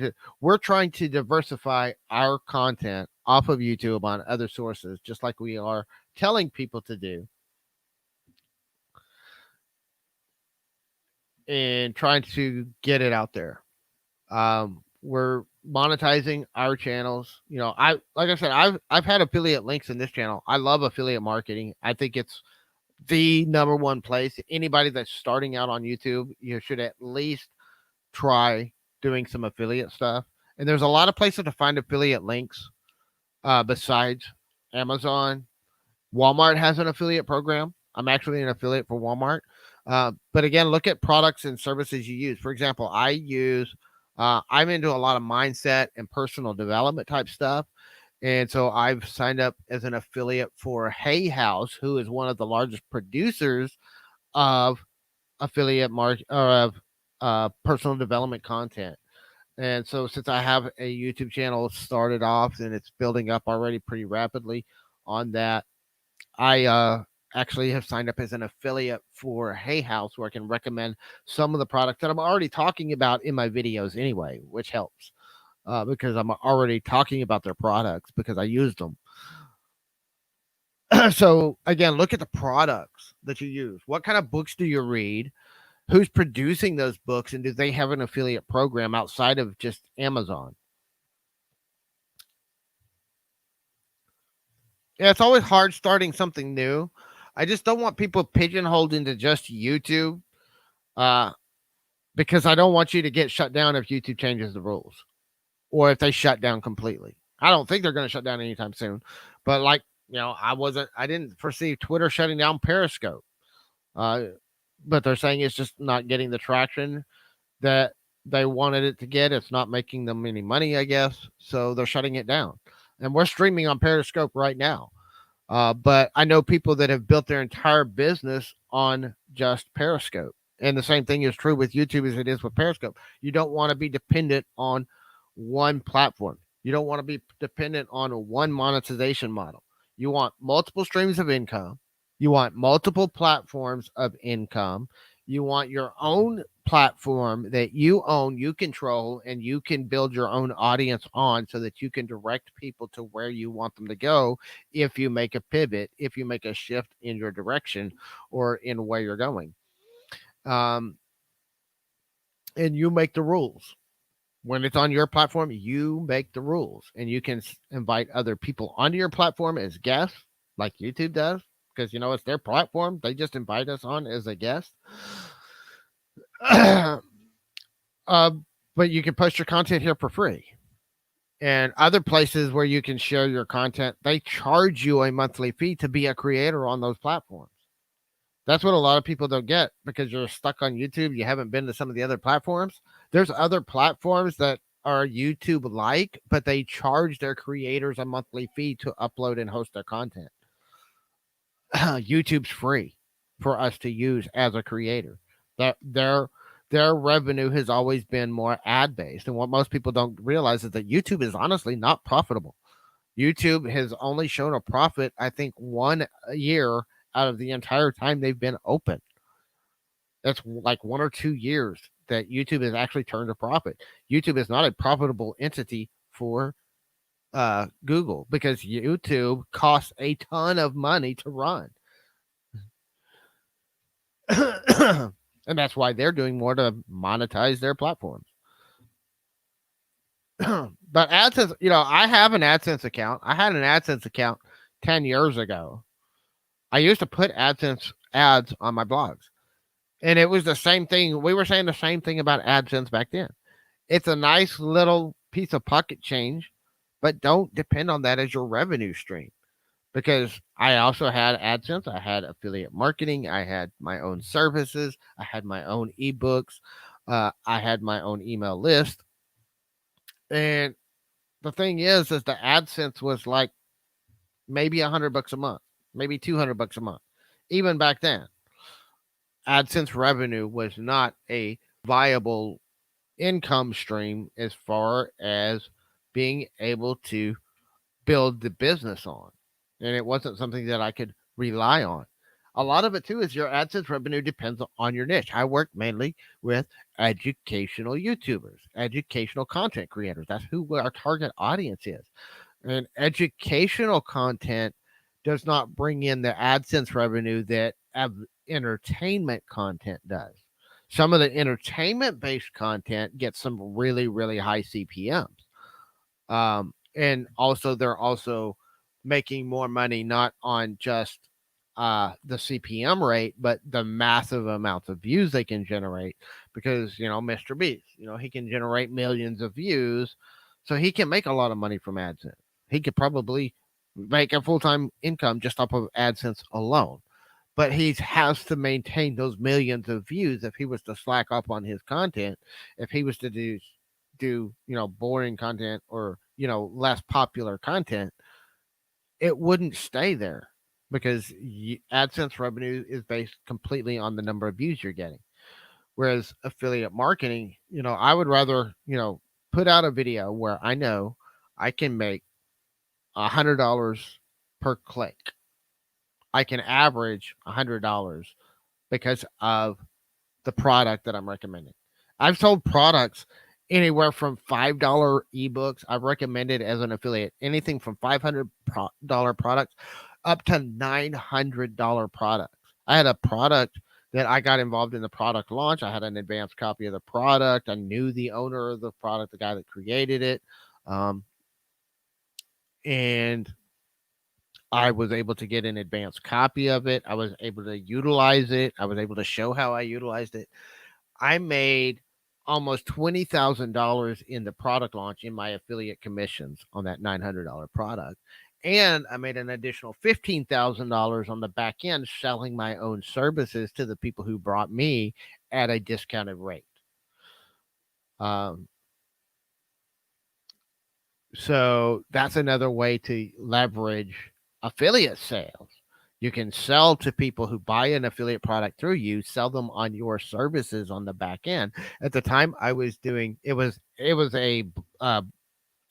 to diversify our content off of YouTube on other sources, just like we are telling people to do, and trying to get it out there. We're monetizing our channels. Like I said, I've had affiliate links in this channel. I love affiliate marketing. I think it's the number one place. Anybody that's starting out on YouTube, you should at least try doing some affiliate stuff. And there's a lot of places to find affiliate links besides Amazon. Walmart has an affiliate program. I'm actually an affiliate for Walmart. But again, look at products and services you use. For example, I'm into a lot of mindset and personal development type stuff. And so I've signed up as an affiliate for Hay House, who is one of the largest producers of affiliate market or of personal development content. And so since I have a YouTube channel started off and it's building up already pretty rapidly on that, I actually have signed up as an affiliate for Hay House, where I can recommend some of the products that I'm already talking about in my videos anyway, which helps because I'm already talking about their products because I used them. So again, look at the products that you use. What kind of books do you read? Who's producing those books, and do they have an affiliate program outside of just Amazon? Yeah, it's always hard starting something new. I just don't want people pigeonholed into just YouTube, uh, because I don't want you to get shut down if YouTube changes the rules or if they shut down completely. I don't think they're going to shut down anytime soon, but like, I didn't foresee Twitter shutting down Periscope. Uh, but they're saying it's just not getting the traction that they wanted it to get. It's not making them any money, I guess. So they're shutting it down. And we're streaming on Periscope right now. But I know people that have built their entire business on just Periscope. And the same thing is true with YouTube as it is with Periscope. You don't want to be dependent on one platform. You don't want to be dependent on one monetization model. You want multiple streams of income. You want multiple platforms of income. You want your own platform that you own, you control, and you can build your own audience on so that you can direct people to where you want them to go if you make a pivot, if you make a shift in your direction or in where you're going. Um, and you make the rules. When it's on your platform, you make the rules and you can invite other people onto your platform as guests, like YouTube does, because it's their platform. They just invite us on as a guest. uh, but you can post your content here for free. And other places where you can share your content, they charge you a monthly fee to be a creator on those platforms. That's what a lot of people don't get because you're stuck on YouTube. You haven't been to some of the other platforms. There's other platforms that are YouTube like, but they charge their creators a monthly fee to upload and host their content. YouTube's free for us to use as a creator. That their revenue has always been more ad based. And what most people don't realize is that YouTube is honestly not profitable. YouTube has only shown a profit, I think, 1 year out of the entire time they've been open. That's like 1 or 2 years that YouTube has actually turned a profit. YouTube is not a profitable entity for Google because YouTube costs a ton of money to run. And that's why they're doing more to monetize their platforms. But AdSense, I have an AdSense account. I had an AdSense account 10 years ago. I used to put AdSense ads on my blogs. And it was the same thing. We were saying the same thing about AdSense back then. It's a nice little piece of pocket change, but don't depend on that as your revenue stream. Because I also had AdSense, I had affiliate marketing, I had my own services, I had my own ebooks, I had my own email list. And the thing is the AdSense was like maybe $100 a month, maybe $200 a month. Even back then, AdSense revenue was not a viable income stream as far as being able to build the business on. And it wasn't something that I could rely on. A lot of it too is your AdSense revenue depends on your niche. I work mainly with educational YouTubers, educational content creators. That's who our target audience is. And educational content does not bring in the AdSense revenue that entertainment content does. Some of the entertainment based content gets some really, really high CPMs. And also, they're also making more money not on just the CPM rate, but the massive amounts of views they can generate because, Mr. Beast, he can generate millions of views. So he can make a lot of money from AdSense. He could probably make a full time income just off of AdSense alone. But he has to maintain those millions of views if he was to slack up on his content, if he was to do boring content or less popular content, it wouldn't stay there because AdSense revenue is based completely on the number of views you're getting. Whereas affiliate marketing, I would rather put out a video where I know I can make $100 per click. I can average $100 because of the product that I'm recommending. I've sold products anywhere from $5 ebooks. I've recommended as an affiliate anything from $500 products up to $900 products. I had a product that I got involved in the product launch. I had an advanced copy of the product. I knew the owner of the product, the guy that created it. Um, and I was able to get an advanced copy of it. I was able to utilize it. I was able to show how I utilized it. I made almost $20,000 in the product launch in my affiliate commissions on that $900 product. And I made an additional $15,000 on the back end selling my own services to the people who brought me at a discounted rate. Um, so that's another way to leverage affiliate sales. You can sell to people who buy an affiliate product through you, sell them on your services on the back end. At the time I was doing it was uh,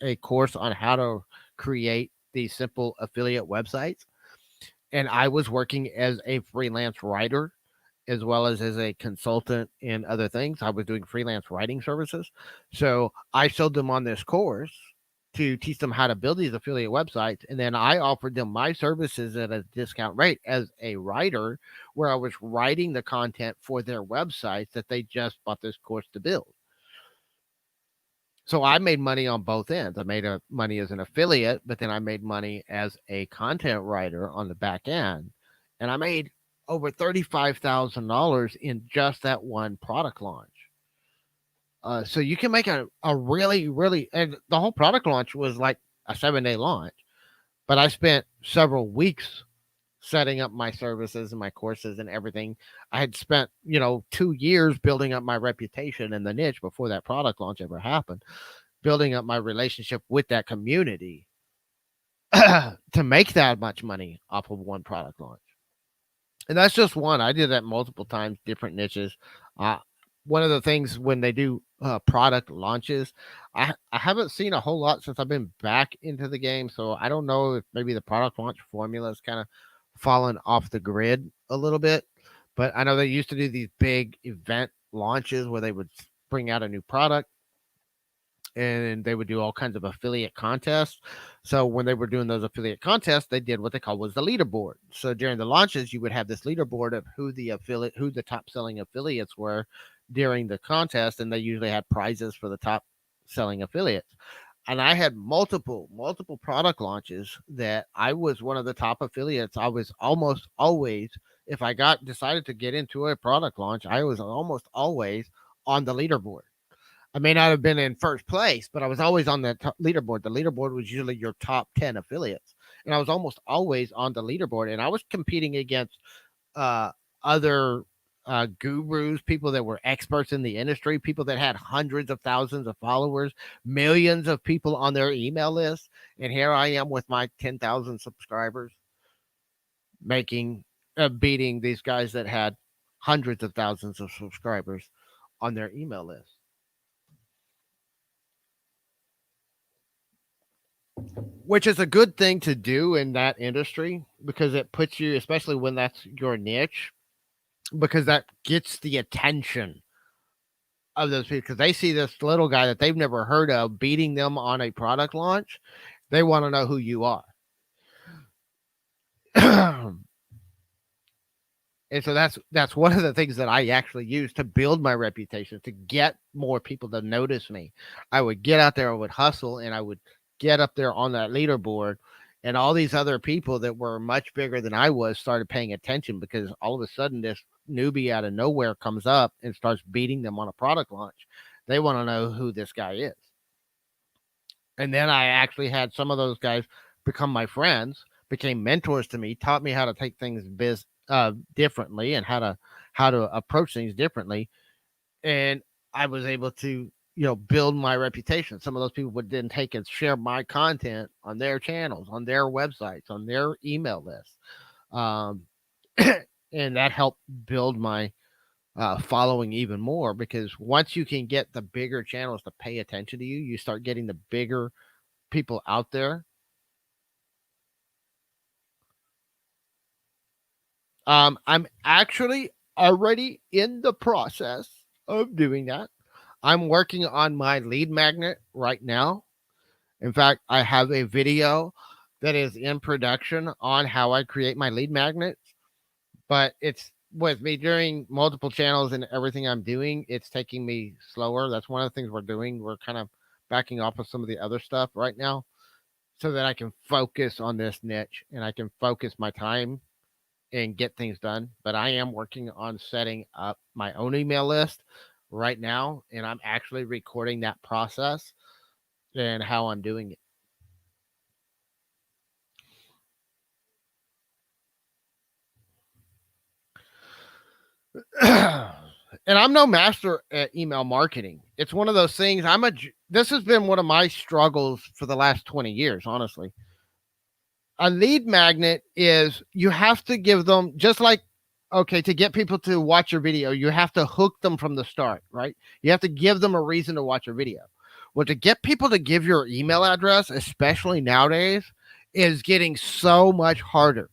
a course on how to create these simple affiliate websites, and I was working as a freelance writer as well as a consultant in other things. I was doing freelance writing services. So I showed them on this course to teach them how to build these affiliate websites. And then I offered them my services at a discount rate as a writer, where I was writing the content for their websites that they just bought this course to build. So I made money on both ends. I made money as an affiliate, but then I made money as a content writer on the back end. And I made over $35,000 in just that one product launch. So you can make a really, really, and the whole product launch was like a 7-day launch, but I spent several weeks setting up my services and my courses and everything. I had spent, 2 years building up my reputation in the niche before that product launch ever happened, building up my relationship with that community to make that much money off of one product launch. And that's just one. I did that multiple times, different niches. Uh, One of the things when they do product launches, I haven't seen a whole lot since I've been back into the game. So I don't know if maybe the product launch formula has kind of fallen off the grid a little bit. But I know they used to do these big event launches where they would bring out a new product and they would do all kinds of affiliate contests. So when they were doing those affiliate contests, they did what they call was the leaderboard. So during the launches, you would have this leaderboard of who the top selling affiliates were during the contest, and they usually had prizes for the top selling affiliates. And I had multiple product launches that I was one of the top affiliates. I was almost always, if I decided to get into a product launch, I was almost always on the leaderboard. I may not have been in first place, but I was always on the leaderboard. The leaderboard was usually your top 10 affiliates. And I was almost always on the leaderboard. And I was competing against uh, other gurus, people that were experts in the industry, people that had hundreds of thousands of followers, millions of people on their email list. And here I am with my 10,000 subscribers beating these guys that had hundreds of thousands of subscribers on their email list. Which is a good thing to do in that industry because it puts you, especially when that's your niche, because that gets the attention of those people because they see this little guy that they've never heard of beating them on a product launch. They want to know who you are. And so that's one of the things that I actually use to build my reputation, to get more people to notice me. I would get out there, I would hustle, and I would get up there on that leaderboard, and all these other people that were much bigger than I was started paying attention because all of a sudden this newbie out of nowhere comes up and starts beating them on a product launch. They want to know who this guy is. And then I actually had some of those guys become my friends, became mentors to me, taught me how to take things differently and how to approach things differently. And I was able to build my reputation. Some of those people would then take and share my content on their channels, on their websites, on their email lists, um, and that helped build my following even more, because once you can get the bigger channels to pay attention to you, you start getting the bigger people out there. I'm actually already in the process of doing that. I'm working on my lead magnet right now. In fact, I have a video that is in production on how I create my lead magnets, but it's with me doing multiple channels and everything I'm doing, it's taking me slower. That's one of the things we're doing. We're kind of backing off of some of the other stuff right now so that I can focus on this niche and I can focus my time and get things done. But I am working on setting up my own email list right now, and I'm actually recording that process and how I'm doing it. And I'm no master at email marketing. It's one of those things. This has been one of my struggles for the last 20 years, honestly. A lead magnet is, you have to give them, just like, okay, to get people to watch your video, you have to hook them from the start, right? You have to give them a reason to watch your video. Well, to get people to give your email address, especially nowadays, is getting so much harder.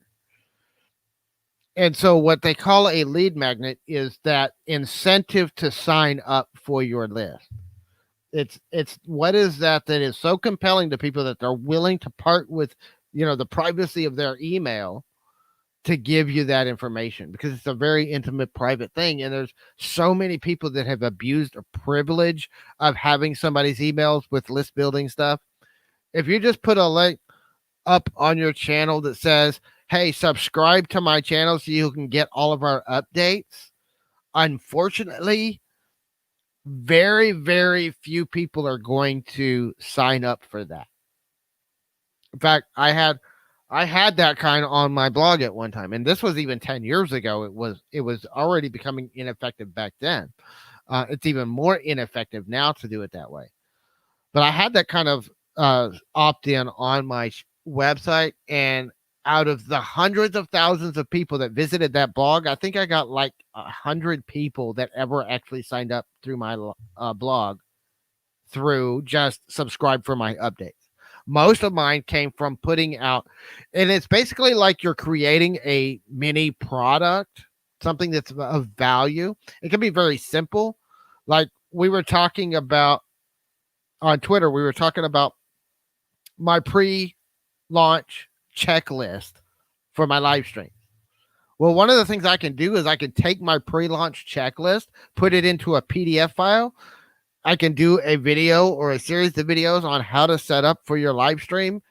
And so what they call a lead magnet is that incentive to sign up for your list. It's what is that is so compelling to people that they're willing to part with, the privacy of their email to give you that information, because it's a very intimate private thing, and there's so many people that have abused a privilege of having somebody's emails with list building stuff. If you just put a link up on your channel that says, hey, subscribe to my channel so you can get all of our updates, unfortunately, very, very few people are going to sign up for that. In fact, I had that kind of on my blog at one time, and this was even 10 years ago. It was already becoming ineffective back then. It's even more ineffective now to do it that way. But I had that kind of opt in on my website, and out of the hundreds of thousands of people that visited that blog, I think I got like 100 people that ever actually signed up through my blog through just subscribe for my updates. Most of mine came from putting out, and it's basically like you're creating a mini product, something that's of value. It can be very simple. Like we were talking about on Twitter, we were talking about my pre-launch checklist for my live stream. Well, one of the things I can do is I can take my pre-launch checklist, put it into a PDF file. I can do a video or a series of videos on how to set up for your live stream.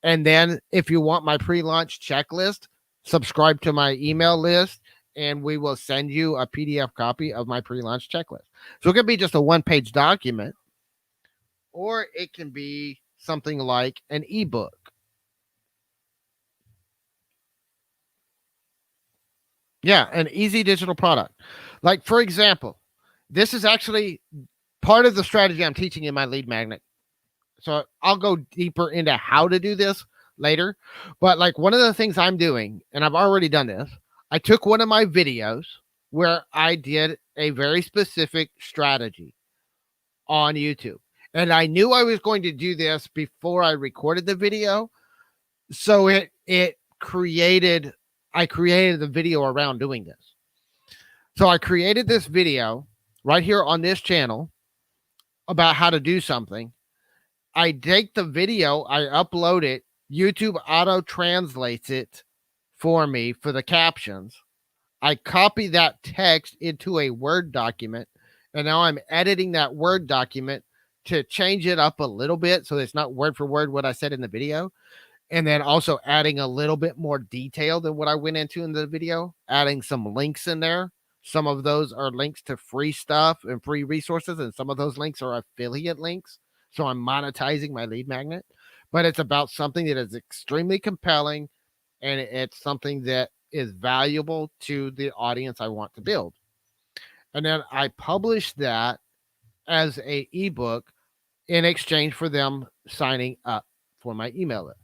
And then if you want my pre-launch checklist, subscribe to my email list and we will send you a PDF copy of my pre-launch checklist. So it could be just a one-page document, or it can be something like an ebook. Yeah, an easy digital product. Like, for example, this is actually part of the strategy I'm teaching in my lead magnet. So I'll go deeper into how to do this later. But like one of the things I'm doing, and I've already done this, I took one of my videos where I did a very specific strategy on YouTube. And I knew I was going to do this before I recorded the video. So it created I created the video around doing this. So I created this video right here on this channel about how to do something. I take the video, I upload it, YouTube auto translates it for me for the captions. I copy that text into a Word document, and now I'm editing that Word document to change it up a little bit so it's not word for word what I said in the video. And then also adding a little bit more detail than what I went into in the video, adding some links in there. Some of those are links to free stuff and free resources, and some of those links are affiliate links. So I'm monetizing my lead magnet, but it's about something that is extremely compelling, and it's something that is valuable to the audience I want to build. And then I publish that as a ebook in exchange for them signing up for my email list.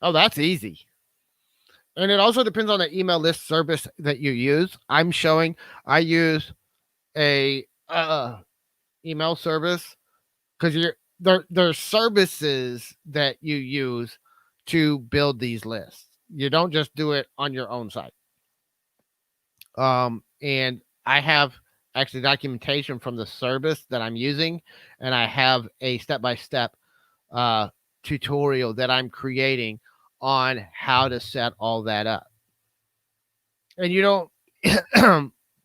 Oh, that's easy. And it also depends on the email list service that you use. I use a email service because there's services that you use to build these lists. You don't just do it on your own site. And I have actually documentation from the service that I'm using, and I have a step-by-step tutorial that I'm creating on how to set all that up. And you don't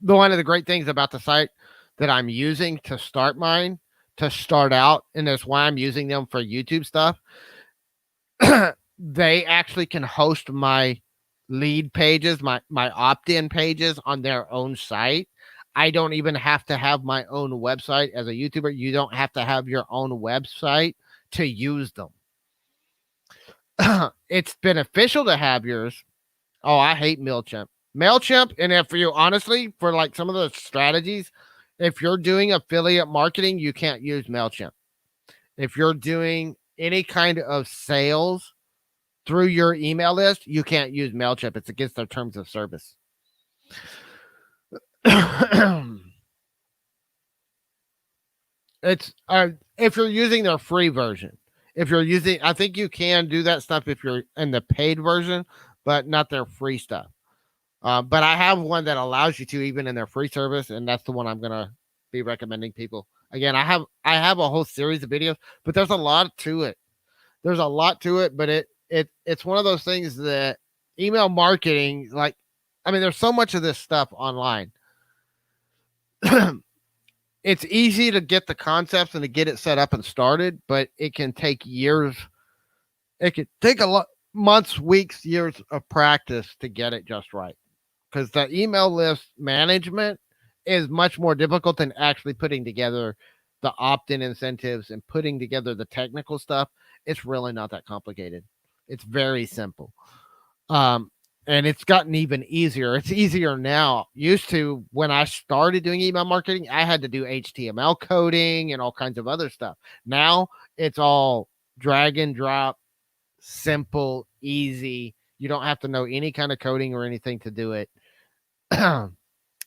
one of the great things about the site that I'm using to start mine, to start out, and that's why I'm using them for YouTube stuff, they actually can host my lead pages, my opt-in pages on their own site. I don't even have to have my own website as a YouTuber. You don't have to have your own website to use them. It's beneficial to have yours. Oh, I hate MailChimp, and if you honestly, for like some of the strategies, if you're doing affiliate marketing, you can't use MailChimp. If you're doing any kind of sales through your email list, you can't use MailChimp. It's against their terms of service. It's if you're using their free version. If you're using, I think you can do that stuff if you're in the paid version, but not their free stuff. But I have one that allows you to, even in their free service, and that's the one I'm gonna be recommending people. Again, I have a whole series of videos, but there's a lot to it. There's a lot to it, but it's one of those things that email marketing, like, I mean, there's so much of this stuff online. It's easy to get the concepts and to get it set up and started, but it can take years. It could take a lot, months, weeks, years of practice to get it just right. Because the email list management is much more difficult than actually putting together the opt-in incentives and putting together the technical stuff. It's really not that complicated. It's very simple. And it's gotten even easier. It's easier now. Used to, when I started doing email marketing, I had to do HTML coding and all kinds of other stuff. Now it's all drag and drop, simple, easy. You don't have to know any kind of coding or anything to do it.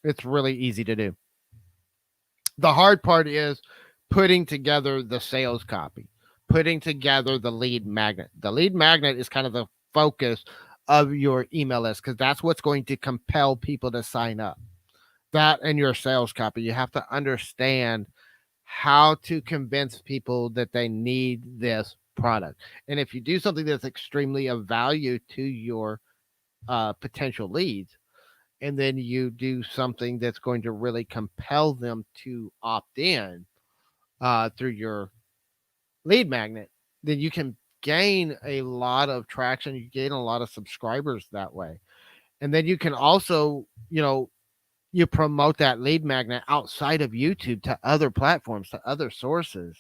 It's really easy to do. The hard part is putting together the sales copy, putting together the lead magnet. The lead magnet is kind of the focus of your email list because that's what's going to compel people to sign up. That and your sales copy. You have to understand how to convince people that they need this product. And if you do something that's extremely of value to your potential leads, and then you do something that's going to really compel them to opt in through your lead magnet, then you can gain a lot of traction. You gain a lot of subscribers that way. And then you can also, you promote that lead magnet outside of YouTube to other platforms, to other sources.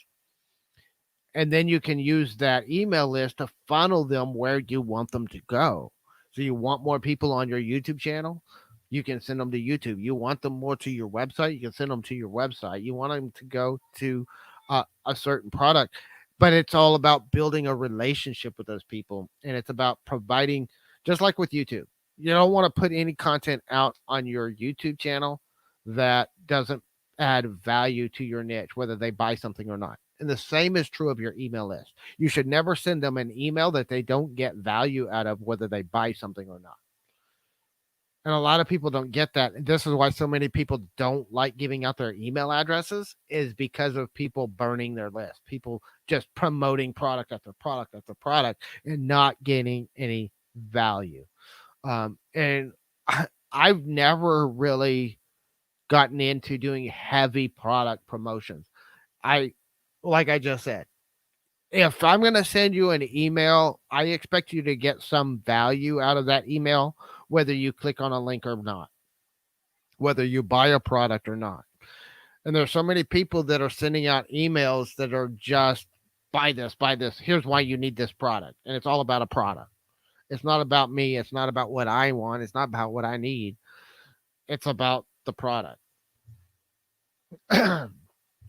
And then you can use that email list to funnel them where you want them to go. So you want more people on your YouTube channel, you can send them to YouTube. You want them more to your website, you can send them to your website. You want them to go to a certain product, but it's all about building a relationship with those people. And it's about providing, just like with YouTube, you don't want to put any content out on your YouTube channel that doesn't add value to your niche, whether they buy something or not. And the same is true of your email list. You should never send them an email that they don't get value out of, whether they buy something or not. And a lot of people don't get that. And this is why so many people don't like giving out their email addresses, is because of people burning their list, people just promoting product after product after product and not getting any value. And I've never really gotten into doing heavy product promotions. Like I just said, if I'm going to send you an email, I expect you to get some value out of that email, whether you click on a link or not, whether you buy a product or not. And there's so many people that are sending out emails that are just buy this, buy this. Here's why you need this product. And it's all about a product. It's not about me. It's not about what I want. It's not about what I need. It's about the product.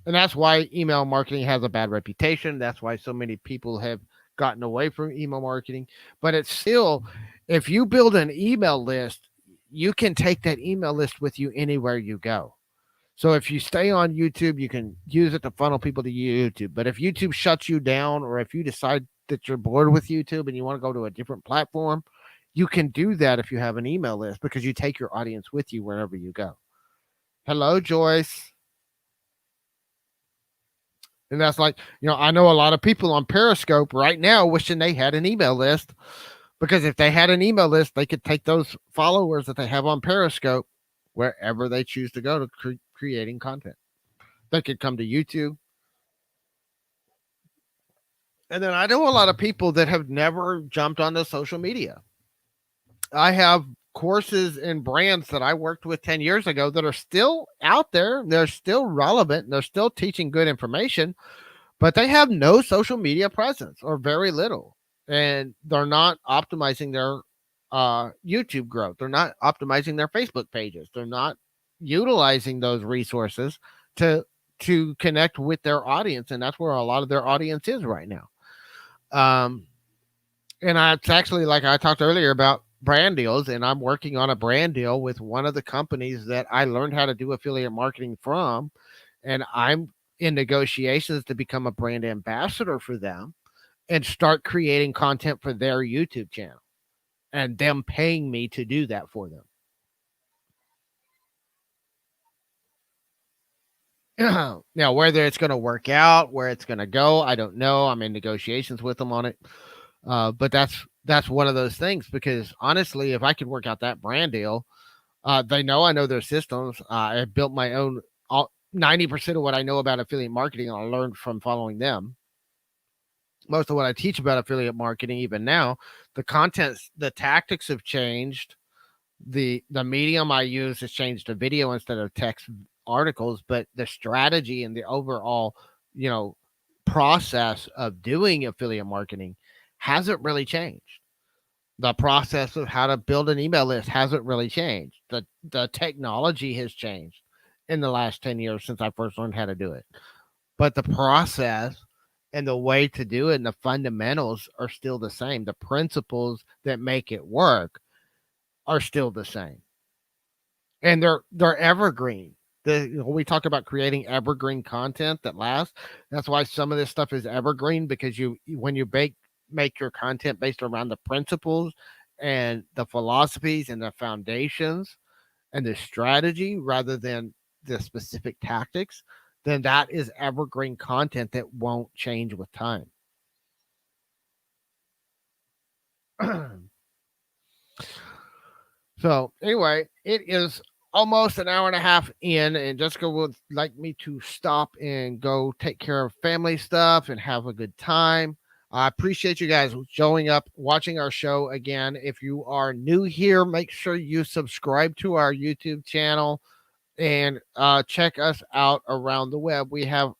And that's why email marketing has a bad reputation. That's why so many people have gotten away from email marketing, but it's still, if you build an email list, you can take that email list with you anywhere you go. So if you stay on YouTube, you can use it to funnel people to YouTube. But if YouTube shuts you down, or if you decide that you're bored with YouTube and you want to go to a different platform, you can do that if you have an email list, because you take your audience with you wherever you go. Hello, Joyce. And that's like, I know a lot of people on Periscope right now wishing they had an email list, because if they had an email list, they could take those followers that they have on Periscope wherever they choose to go to creating content. They could come to YouTube. And then I know a lot of people that have never jumped onto social media. I have courses and brands that I worked with 10 years ago that are still out there. They're still relevant. They're still teaching good information, but they have no social media presence, or very little. And they're not optimizing their YouTube growth. They're not optimizing their Facebook pages. They're not utilizing those resources to connect with their audience. And that's where a lot of their audience is right now. And it's actually, like I talked earlier about brand deals, and I'm working on a brand deal with one of the companies that I learned how to do affiliate marketing from. And I'm in negotiations to become a brand ambassador for them and start creating content for their YouTube channel, and them paying me to do that for them. Now, whether it's going to work out, where it's going to go, I don't know. I'm in negotiations with them on it. But that's one of those things, because honestly, if I could work out that brand deal, they know I know their systems. I built my own. 90% of what I know about affiliate marketing, I learned from following them. Most of what I teach about affiliate marketing, even now, the content, the tactics have changed. The medium I use has changed to video instead of text articles, but the strategy and the overall, process of doing affiliate marketing hasn't really changed. The process of how to build an email list hasn't really changed. The technology has changed in the last 10 years since I first learned how to do it. But the process and the way to do it and the fundamentals are still the same. The principles that make it work are still the same. And they're evergreen. We talk about creating evergreen content that lasts. That's why some of this stuff is evergreen, because when you make your content based around the principles and the philosophies and the foundations and the strategy rather than the specific tactics, then that is evergreen content that won't change with time. So anyway, it is almost an hour and a half in, and Jessica would like me to stop and go take care of family stuff and have a good time. I appreciate you guys showing up, watching our show again. If you are new here, make sure you subscribe to our YouTube channel and check us out around the web. We have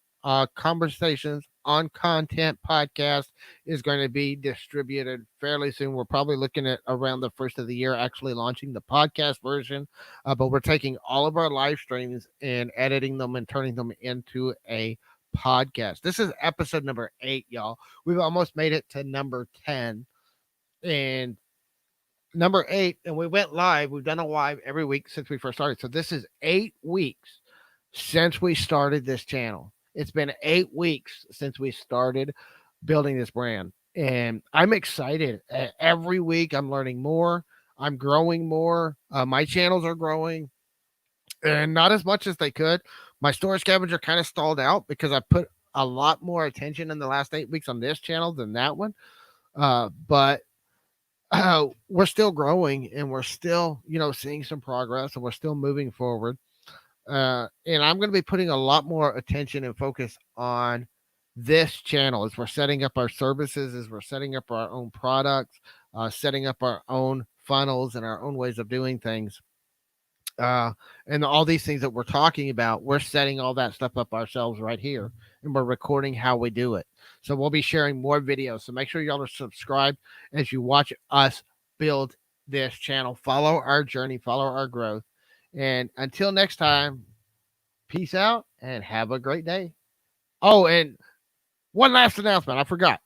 Conversations on Content podcast is going to be distributed fairly soon. We're probably looking at around the first of the year actually launching the podcast version, but we're taking all of our live streams and editing them and turning them into a podcast. This is episode number 8, y'all. We've almost made it to number 10, and number 8, and we went live. We've done a live every week since we first started. So this is 8 weeks since we started this channel. It's been 8 weeks since we started building this brand, and I'm excited. Every week I'm learning more. I'm growing more. My channels are growing, and not as much as they could. My storage scavenger kind of stalled out because I put a lot more attention in the last 8 weeks on this channel than that one. But we're still growing, and we're still, seeing some progress, and we're still moving forward. And I'm going to be putting a lot more attention and focus on this channel as we're setting up our services, as we're setting up our own products, setting up our own funnels and our own ways of doing things. And all these things that we're talking about, we're setting all that stuff up ourselves right here, and we're recording how we do it. So we'll be sharing more videos. So make sure y'all are subscribed as you watch us build this channel. Follow our journey, follow our growth. And until next time, peace out and have a great day. Oh, and one last announcement. I forgot.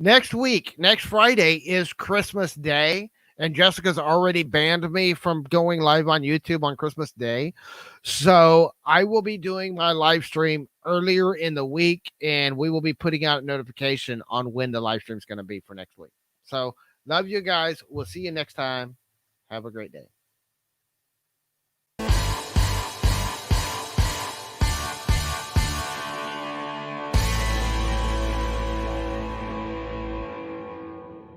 Next week, next Friday is Christmas Day, and Jessica's already banned me from going live on YouTube on Christmas Day. So I will be doing my live stream earlier in the week, and we will be putting out a notification on when the live stream is going to be for next week. So love you guys. We'll see you next time. Have a great day.